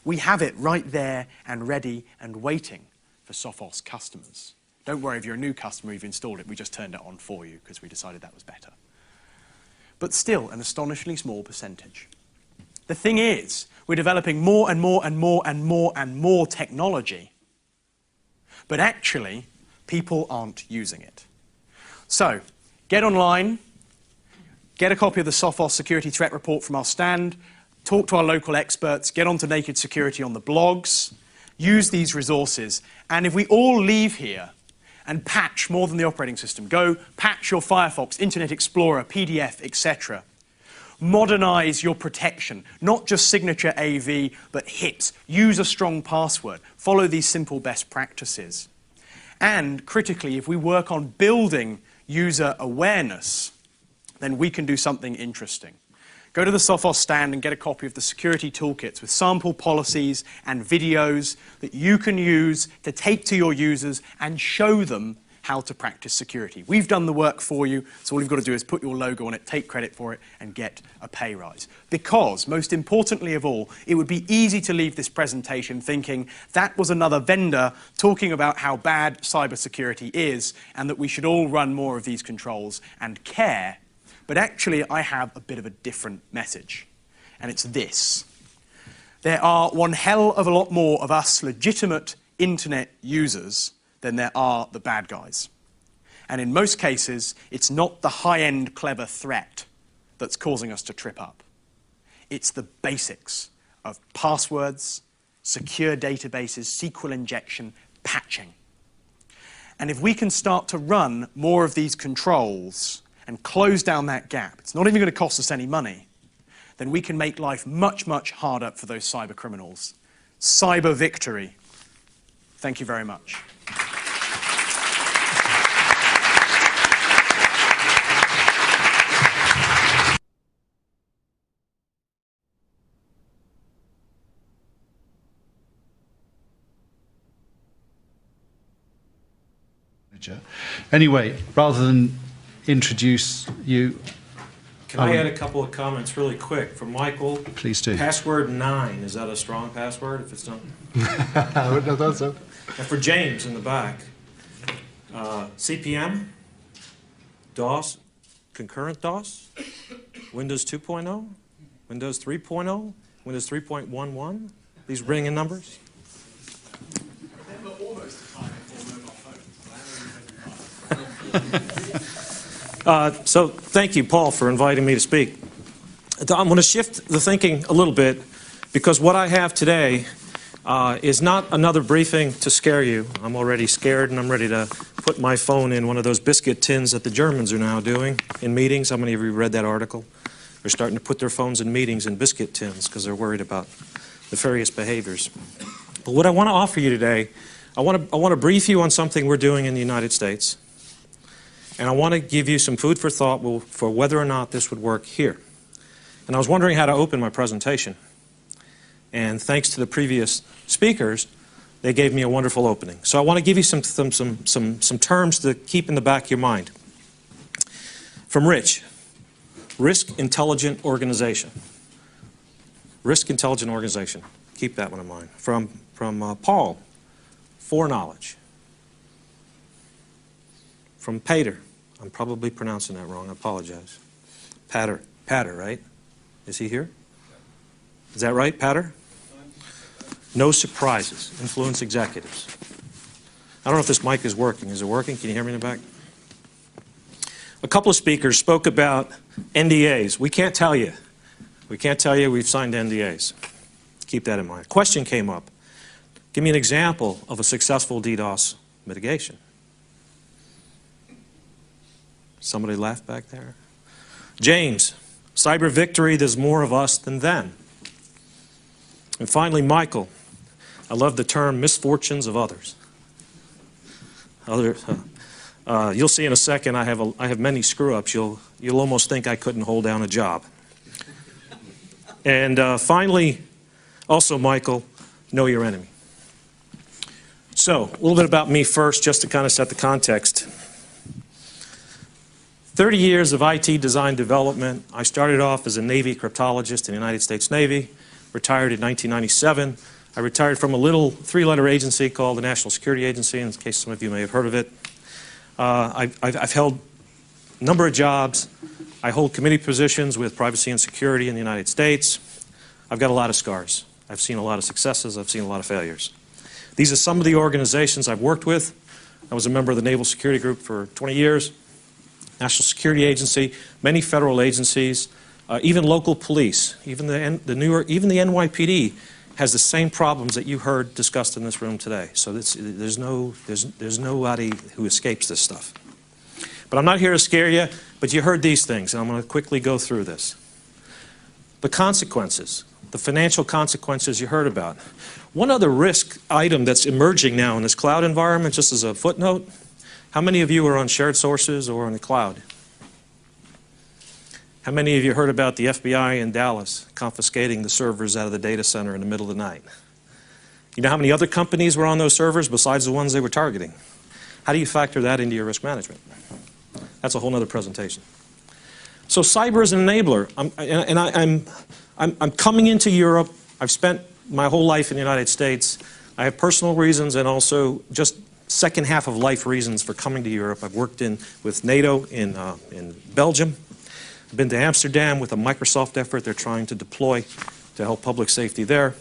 We have it right there and ready and waiting for Sophos customers. Don't worry if you're a new customer, you've installed it, we just turned it on for you because we decided that was better. But still, an astonishingly small percentage. The thing is, we're developing more and more and more and more and more technology, but actually, people aren't using it. So, get online, get a copy of the Sophos Security Threat Report from our stand, talk to our local experts, get onto Naked Security on the blogs, use these resources, and if we all leave here and patch more than the operating system, go patch your Firefox, Internet Explorer, PDF, etc. Modernize your protection, not just signature AV, but HIPS. Use a strong password. Follow these simple best practices. And critically, if we work on building user awareness, then we can do something interesting. Go to the Sophos stand and get a copy of the security toolkits with sample policies and videos that you can use to take to your users and show them how to practice security. We've done the work for you, so all you've got to do is put your logo on it, take credit for it, and get a pay rise. Because, most importantly of all, it would be easy to leave this presentation thinking that was another vendor talking about how bad cybersecurity is and that we should all run more of these controls and care. But actually, I have a bit of a different message, and it's this. There are one hell of a lot more of us legitimate internet users than there are the bad guys. And in most cases, it's not the high-end clever threat that's causing us to trip up. It's the basics of passwords, secure databases, SQL injection, patching. And if we can start to run more of these controls and close down that gap, it's not even going to cost us any money, then we can make life much, much harder for those cyber criminals. Cyber victory. Thank you very much. Anyway, rather than introduce you... Can I add a couple of comments really quick from Michael? Please do. Password 9, is that a strong password if it's not? I wouldn't have thought so. And for James in the back, CP/M, DOS, concurrent DOS, Windows 2.0, Windows 3.0, Windows 3.11, these ringing numbers. So thank you, Paul, for inviting me to speak. I'm going to shift the thinking a little bit because what I have today is not another briefing to scare you. I'm already scared, and I'm ready to put my phone in one of those biscuit tins that the Germans are now doing in meetings. How many of you read that article? They're starting to put their phones in meetings in biscuit tins because they're worried about nefarious behaviors. But what I want to offer you today, I want to brief you on something we're doing in the United States. And I want to give you some food for thought for whether or not this would work here. And I was wondering how to open my presentation. And thanks to the previous speakers, they gave me a wonderful opening. So I want to give you some terms to keep in the back of your mind. From Rich, Risk Intelligent Organization. Risk Intelligent Organization. Keep that one in mind. From Paul, Foreknowledge. From Pater, I'm probably pronouncing that wrong, I apologize. Pater, right? Is he here? Is that right, Pater? No surprises. Influence executives. I don't know if this mic is working. Is it working? Can you hear me in the back? A couple of speakers spoke about NDAs. We can't tell you. We can't tell you we've signed NDAs. Keep that in mind. Question came up. Give me an example of a successful DDoS mitigation. Somebody laughed back there. James, cyber victory, there's more of us than them. And finally, Michael, I love the term misfortunes of others. You'll see in a second I have many screw-ups. You'll almost think I couldn't hold down a job. And finally, also Michael, know your enemy. So, a little bit about me first, just to kind of set the context. 30 years of IT design development. I started off as a Navy cryptologist in the United States Navy, retired in 1997. I retired from a little three-letter agency called the National Security Agency, in case some of you may have heard of it. I've held a number of jobs. I hold committee positions with privacy and security in the United States. I've got a lot of scars. I've seen a lot of successes. I've seen a lot of failures. These are some of the organizations I've worked with. I was a member of the Naval Security Group for 20 years, National Security Agency, many federal agencies, even local police, even the NYPD has the same problems that you heard discussed in this room today. So there's nobody who escapes this stuff. But I'm not here to scare you, but you heard these things, and I'm going to quickly go through this. The consequences, the financial consequences you heard about. One other risk item that's emerging now in this cloud environment, just as a footnote, how many of you are on shared sources or on the cloud? How many of you heard about the FBI in Dallas confiscating the servers out of the data center in the middle of the night? You know how many other companies were on those servers besides the ones they were targeting? How do you factor that into your risk management? That's a whole other presentation. So cyber is an enabler. I'm coming into Europe. I've spent my whole life in the United States. I have personal reasons and also just second half of life reasons for coming to Europe. I've worked with NATO in Belgium. I've been to Amsterdam with a Microsoft effort they're trying to deploy to help public safety there.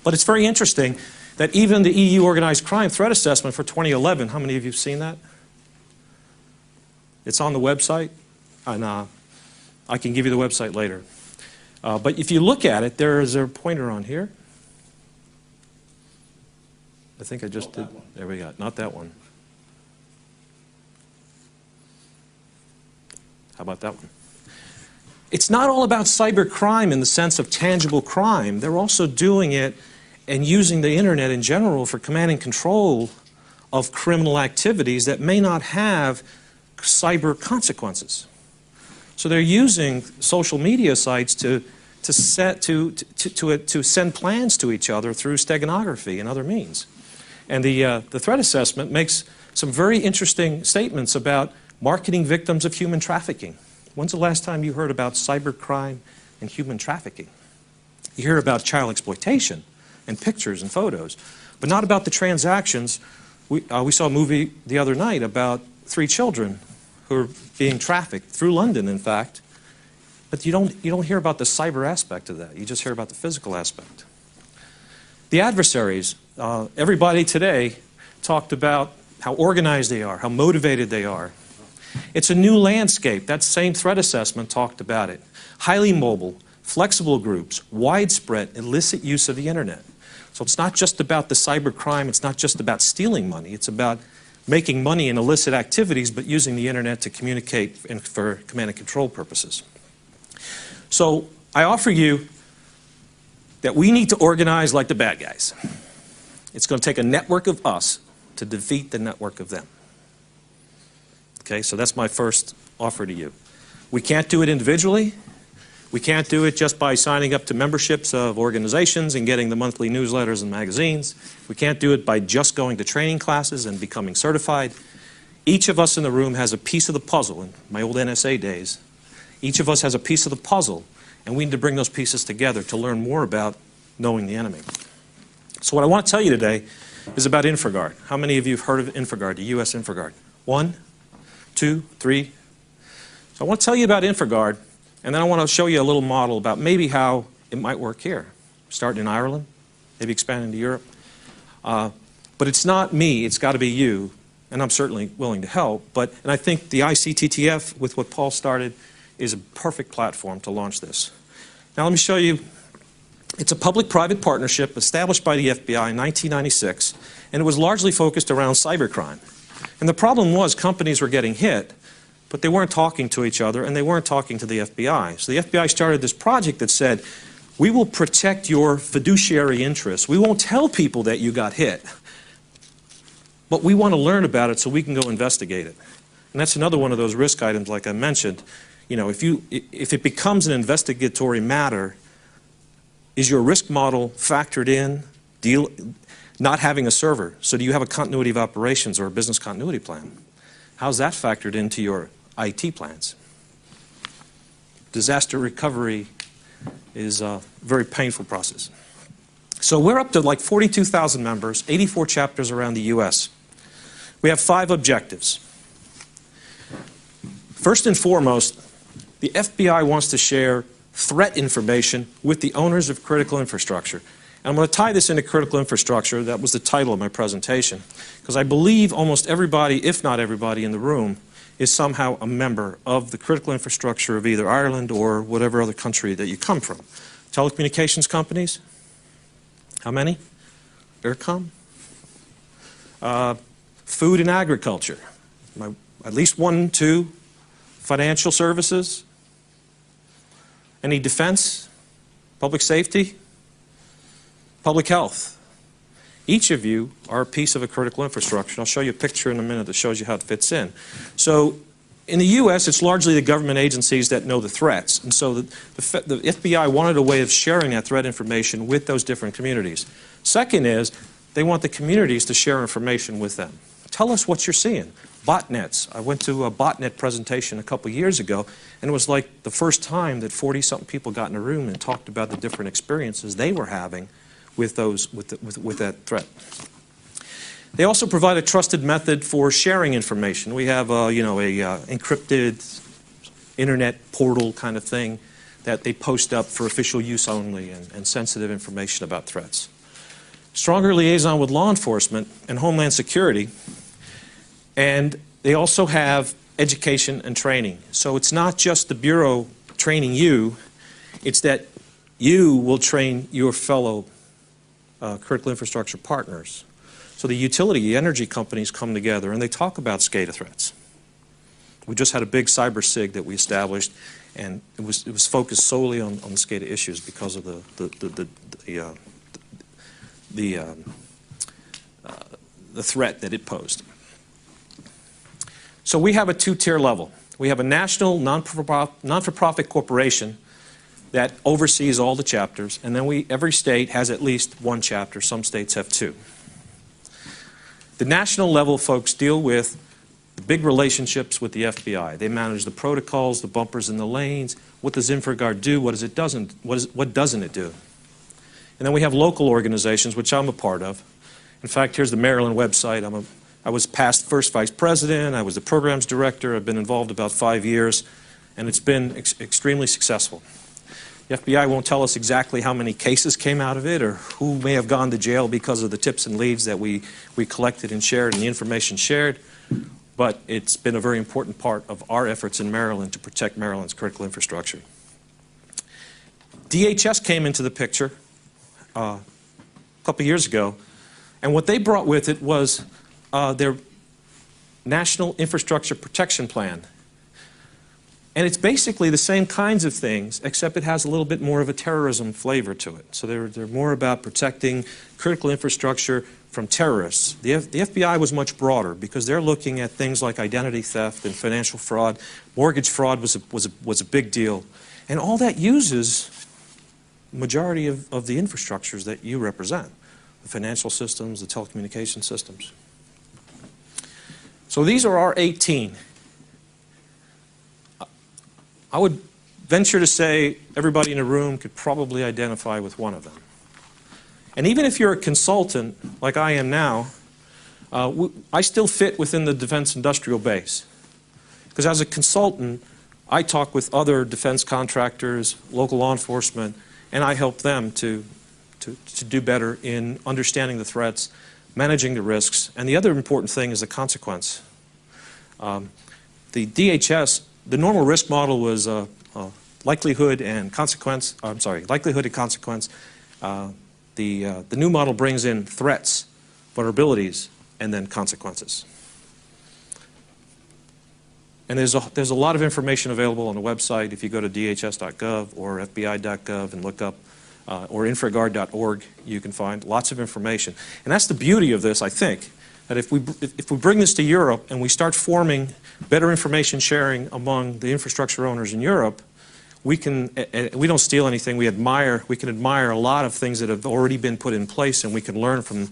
But it's very interesting that even the EU Organized Crime Threat Assessment for 2011, how many of you have seen that? It's on the website, and I can give you the website later. But if you look at it, there is a pointer on here. I think I just did. There we go. Not that one. How about that one? It's not all about cyber crime in the sense of tangible crime. They're also doing it and using the internet in general for command and control of criminal activities that may not have cyber consequences. So they're using social media sites to send plans to each other through steganography and other means. And the threat assessment makes some very interesting statements about marketing victims of human trafficking. When's the last time you heard about cybercrime and human trafficking? You hear about child exploitation and pictures and photos, but not about the transactions. We saw a movie the other night about 3 children who are being trafficked through London, in fact. But you don't hear about the cyber aspect of that. You just hear about the physical aspect. The adversaries, everybody today talked about how organized they are, how motivated they are. It's a new landscape. That same threat assessment talked about it. Highly mobile, flexible groups, widespread illicit use of the internet. So it's not just about the cyber crime, it's not just about stealing money, it's about making money in illicit activities, but using the internet to communicate and for command and control purposes. So I offer you that we need to organize like the bad guys. It's going to take a network of us to defeat the network of them. Okay, so that's my first offer to you. We can't do it individually. We can't do it just by signing up to memberships of organizations and getting the monthly newsletters and magazines. We can't do it by just going to training classes and becoming certified. Each of us in the room has a piece of the puzzle. In my old NSA days, each of us has a piece of the puzzle, and we need to bring those pieces together to learn more about knowing the enemy. So what I want to tell you today is about InfraGard. How many of you have heard of InfraGard, the U.S. InfraGard? 1, 2, 3. So I want to tell you about InfraGard, and then I want to show you a little model about maybe how it might work here. Starting in Ireland, maybe expanding to Europe. But it's not me, it's got to be you, and I'm certainly willing to help. And I think the ICTTF, with what Paul started, is a perfect platform to launch this. Now let me show you. It's a public-private partnership established by the FBI in 1996, and it was largely focused around cybercrime. And the problem was companies were getting hit, but they weren't talking to each other, and they weren't talking to the FBI. So the FBI started this project that said, we will protect your fiduciary interests. We won't tell people that you got hit, but we want to learn about it so we can go investigate it. And that's another one of those risk items, like I mentioned. You know, if it becomes an investigatory matter, is your risk model factored in, not having a server? So do you have a continuity of operations or a business continuity plan? How's that factored into your IT plans? Disaster recovery is a very painful process. So we're up to like 42,000 members, 84 chapters around the US. We have 5 objectives. First and foremost, the FBI wants to share threat information with the owners of critical infrastructure. And I'm going to tie this into critical infrastructure. That was the title of my presentation. Because I believe almost everybody, if not everybody in the room, is somehow a member of the critical infrastructure of either Ireland or whatever other country that you come from. Telecommunications companies? How many? Eircom? Food and agriculture? At least 1, 2. Financial services? Any defense? Public safety? Public health? Each of you are a piece of a critical infrastructure. I'll show you a picture in a minute that shows you how it fits in. So in the U.S., it's largely the government agencies that know the threats. And so the FBI wanted a way of sharing that threat information with those different communities. Second is, they want the communities to share information with them. Tell us what you're seeing. Botnets. I went to a botnet presentation a couple years ago, and it was like the first time that 40-something people got in a room and talked about the different experiences they were having with that threat. They also provide a trusted method for sharing information. We have a encrypted internet portal kind of thing that they post up for official use only and sensitive information about threats. Stronger liaison with law enforcement and Homeland Security. And they also have education and training. So it's not just the Bureau training you, it's that you will train your fellow critical infrastructure partners. So the utility, energy companies come together and they talk about SCADA threats. We just had a big cyber SIG that we established, and it was focused solely on the SCADA issues because of the threat that it posed. So we have a 2-tier level. We have a national non-for-profit corporation that oversees all the chapters, and then every state has at least 1 chapter. Some states have 2. The national level folks deal with the big relationships with the FBI. They manage the protocols, the bumpers in the lanes. What does InfraGard do? What doesn't it do? And then we have local organizations, which I'm a part of. In fact, here's the Maryland website. I was past first vice president. I was the programs director. I've been involved about 5 years, and it's been extremely successful. The FBI won't tell us exactly how many cases came out of it or who may have gone to jail because of the tips and leads that we collected and shared and the information shared, but it's been a very important part of our efforts in Maryland to protect Maryland's critical infrastructure. DHS came into the picture couple of years ago. And what they brought with it was their National Infrastructure Protection Plan. And it's basically the same kinds of things, except it has a little bit more of a terrorism flavor to it. So they're more about protecting critical infrastructure from terrorists. The FBI was much broader because they're looking at things like identity theft and financial fraud. Mortgage fraud was a big deal. And all that uses the majority of the infrastructures that you represent, the financial systems, the telecommunication systems. So these are our 18. I would venture to say everybody in the room could probably identify with one of them. And even if you're a consultant, like I am now, I still fit within the defense industrial base. Because as a consultant, I talk with other defense contractors, local law enforcement, and I help them to do better in understanding the threats, managing the risks, and the other important thing is the consequence. The DHS, the normal risk model was likelihood and consequence. Likelihood and consequence. The new model brings in threats, vulnerabilities, and then consequences. And there's a lot of information available on the website. If you go to dhs.gov or fbi.gov and look up, or infraguard.org, you can find lots of information. And that's the beauty of this, I think, that if we bring this to Europe and we start forming better information sharing among the infrastructure owners in Europe, we don't steal anything. We can admire a lot of things that have already been put in place, and we can learn from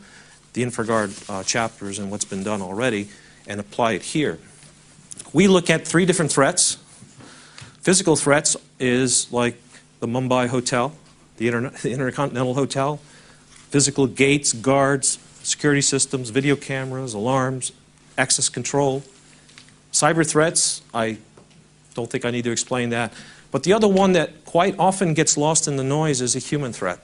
the InfraGard chapters and what's been done already and apply it here. We look at 3 different threats. Physical threats is like the Mumbai Hotel, the Intercontinental Hotel, physical gates, guards, security systems, video cameras, alarms, access control. Cyber threats, I don't think I need to explain that. But the other one that quite often gets lost in the noise is a human threat.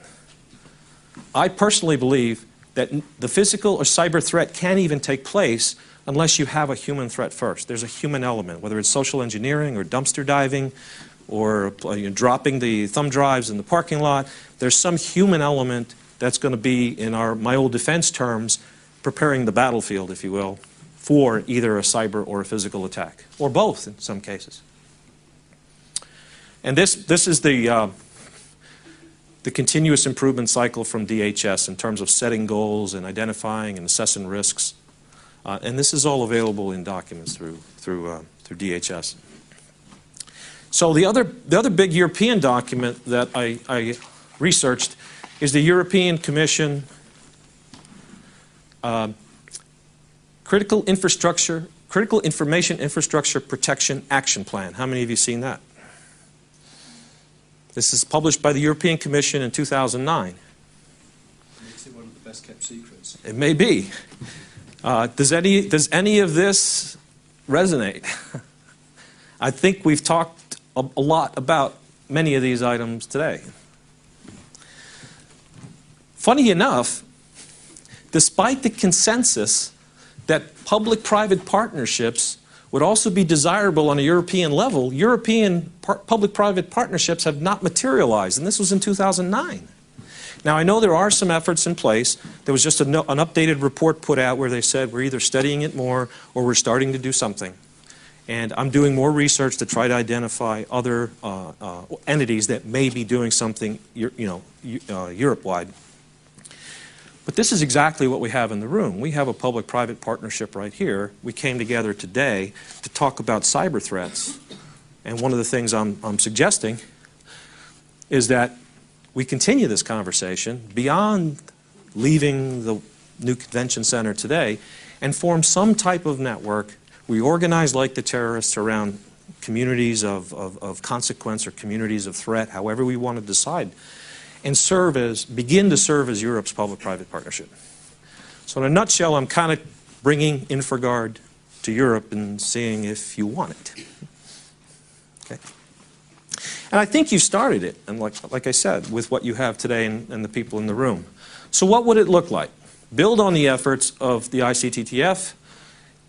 I personally believe that the physical or cyber threat can't even take place unless you have a human threat first. There's a human element, whether it's social engineering or dumpster diving or dropping the thumb drives in the parking lot. There's some human element that's going to be, in my old defense terms, preparing the battlefield, if you will, for either a cyber or a physical attack, or both in some cases. And this is the continuous improvement cycle from DHS in terms of setting goals and identifying and assessing risks. And this is all available in documents through DHS. So the other big European document that I researched is the European Commission Critical Information Infrastructure Protection Action Plan. How many of you seen that? This is published by the European Commission in 2009. Makes it one of the best kept secrets. It may be. Does any of this resonate? I think we've talked a lot about many of these items today. Funny enough, despite the consensus that public-private partnerships would also be desirable on a European level, European public-private partnerships have not materialized, and this was in 2009. Now, I know there are some efforts in place. There was just an updated report put out where they said we're either studying it more or we're starting to do something. And I'm doing more research to try to identify other entities that may be doing something, Europe-wide. But this is exactly what we have in the room. We have a public-private partnership right here. We came together today to talk about cyber threats. And one of the things I'm suggesting is that we continue this conversation beyond leaving the new convention center today and form some type of network. We organize like the terrorists around communities of consequence or communities of threat, however we want to decide, and begin to serve as Europe's public-private partnership. So in a nutshell, I'm kind of bringing InfraGard to Europe and seeing if you want it. Okay. And I think you started it, and like I said, with what you have today and the people in the room. So what would it look like? Build on the efforts of the ICTTF,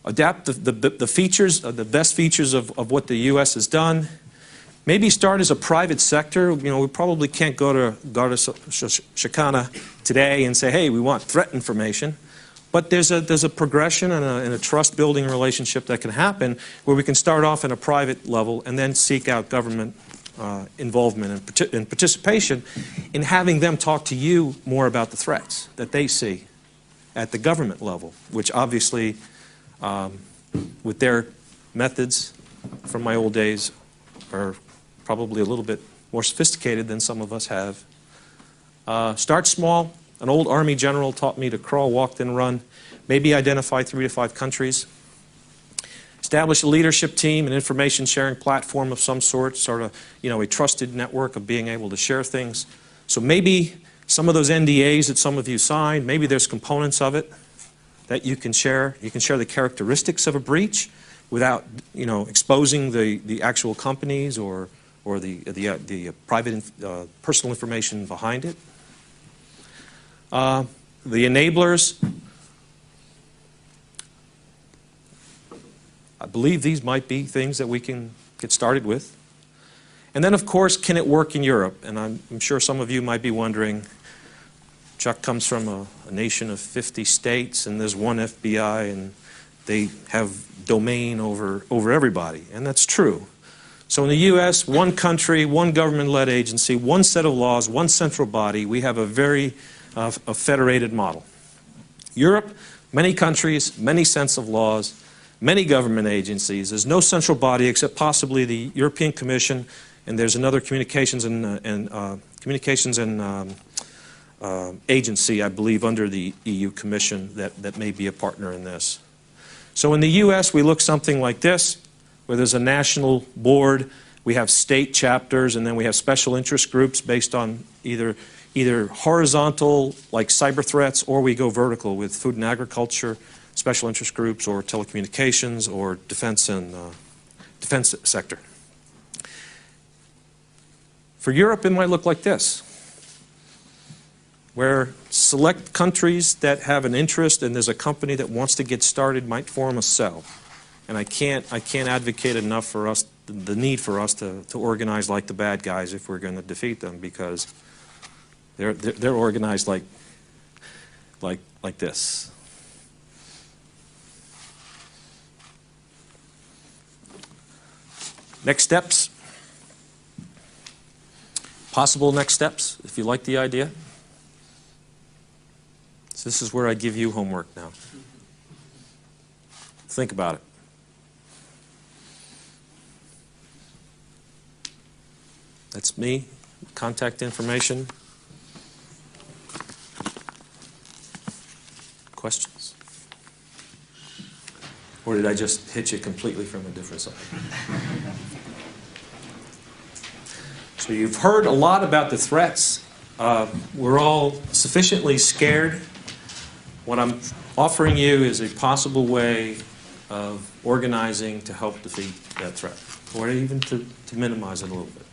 adapt the features, the best features of what the U.S. has done, Maybe start as a private sector. We probably can't go to Garda Síochána today and say, hey, we want threat information. But there's a progression and a trust-building relationship that can happen where we can start off at a private level and then seek out government involvement and participation in having them talk to you more about the threats that they see at the government level, which obviously, with their methods from my old days, are probably a little bit more sophisticated than some of us have. Start small. An old Army general taught me to crawl, walk, then run. Maybe identify 3 to 5 countries. Establish a leadership team, an information sharing platform of some sort of, a trusted network of being able to share things. So maybe some of those NDAs that some of you signed, maybe there's components of it that you can share. You can share the characteristics of a breach without, exposing the actual companies or the private personal information behind it. The enablers, I believe these might be things that we can get started with. And then, of course, can it work in Europe? And I'm sure some of you might be wondering, Chuck comes from a nation of 50 states, and there's one FBI, and they have domain over everybody. And that's true. So in the U.S., one country, one government-led agency, one set of laws, one central body. We have a very a federated model. Europe, many countries, many sets of laws, many government agencies. There's no central body except possibly the European Commission, and there's another communications agency, I believe, under the EU Commission that may be a partner in this. So in the U.S., we look something like this, where there's a national board, we have state chapters, and then we have special interest groups based on either horizontal, like cyber threats, or we go vertical with food and agriculture, special interest groups, or telecommunications, or defense sector. For Europe, it might look like this, where select countries that have an interest and there's a company that wants to get started might form a cell. And I can't advocate enough for us, the need for us to organize like the bad guys if we're going to defeat them, because they're organized like this. Next steps. Possible next steps, if you like the idea. So this is where I give you homework now. Think about it. That's me. Contact information. Questions? Or did I just hit you completely from a different side? So you've heard a lot about the threats. We're all sufficiently scared. What I'm offering you is a possible way of organizing to help defeat that threat, or even to minimize it a little bit.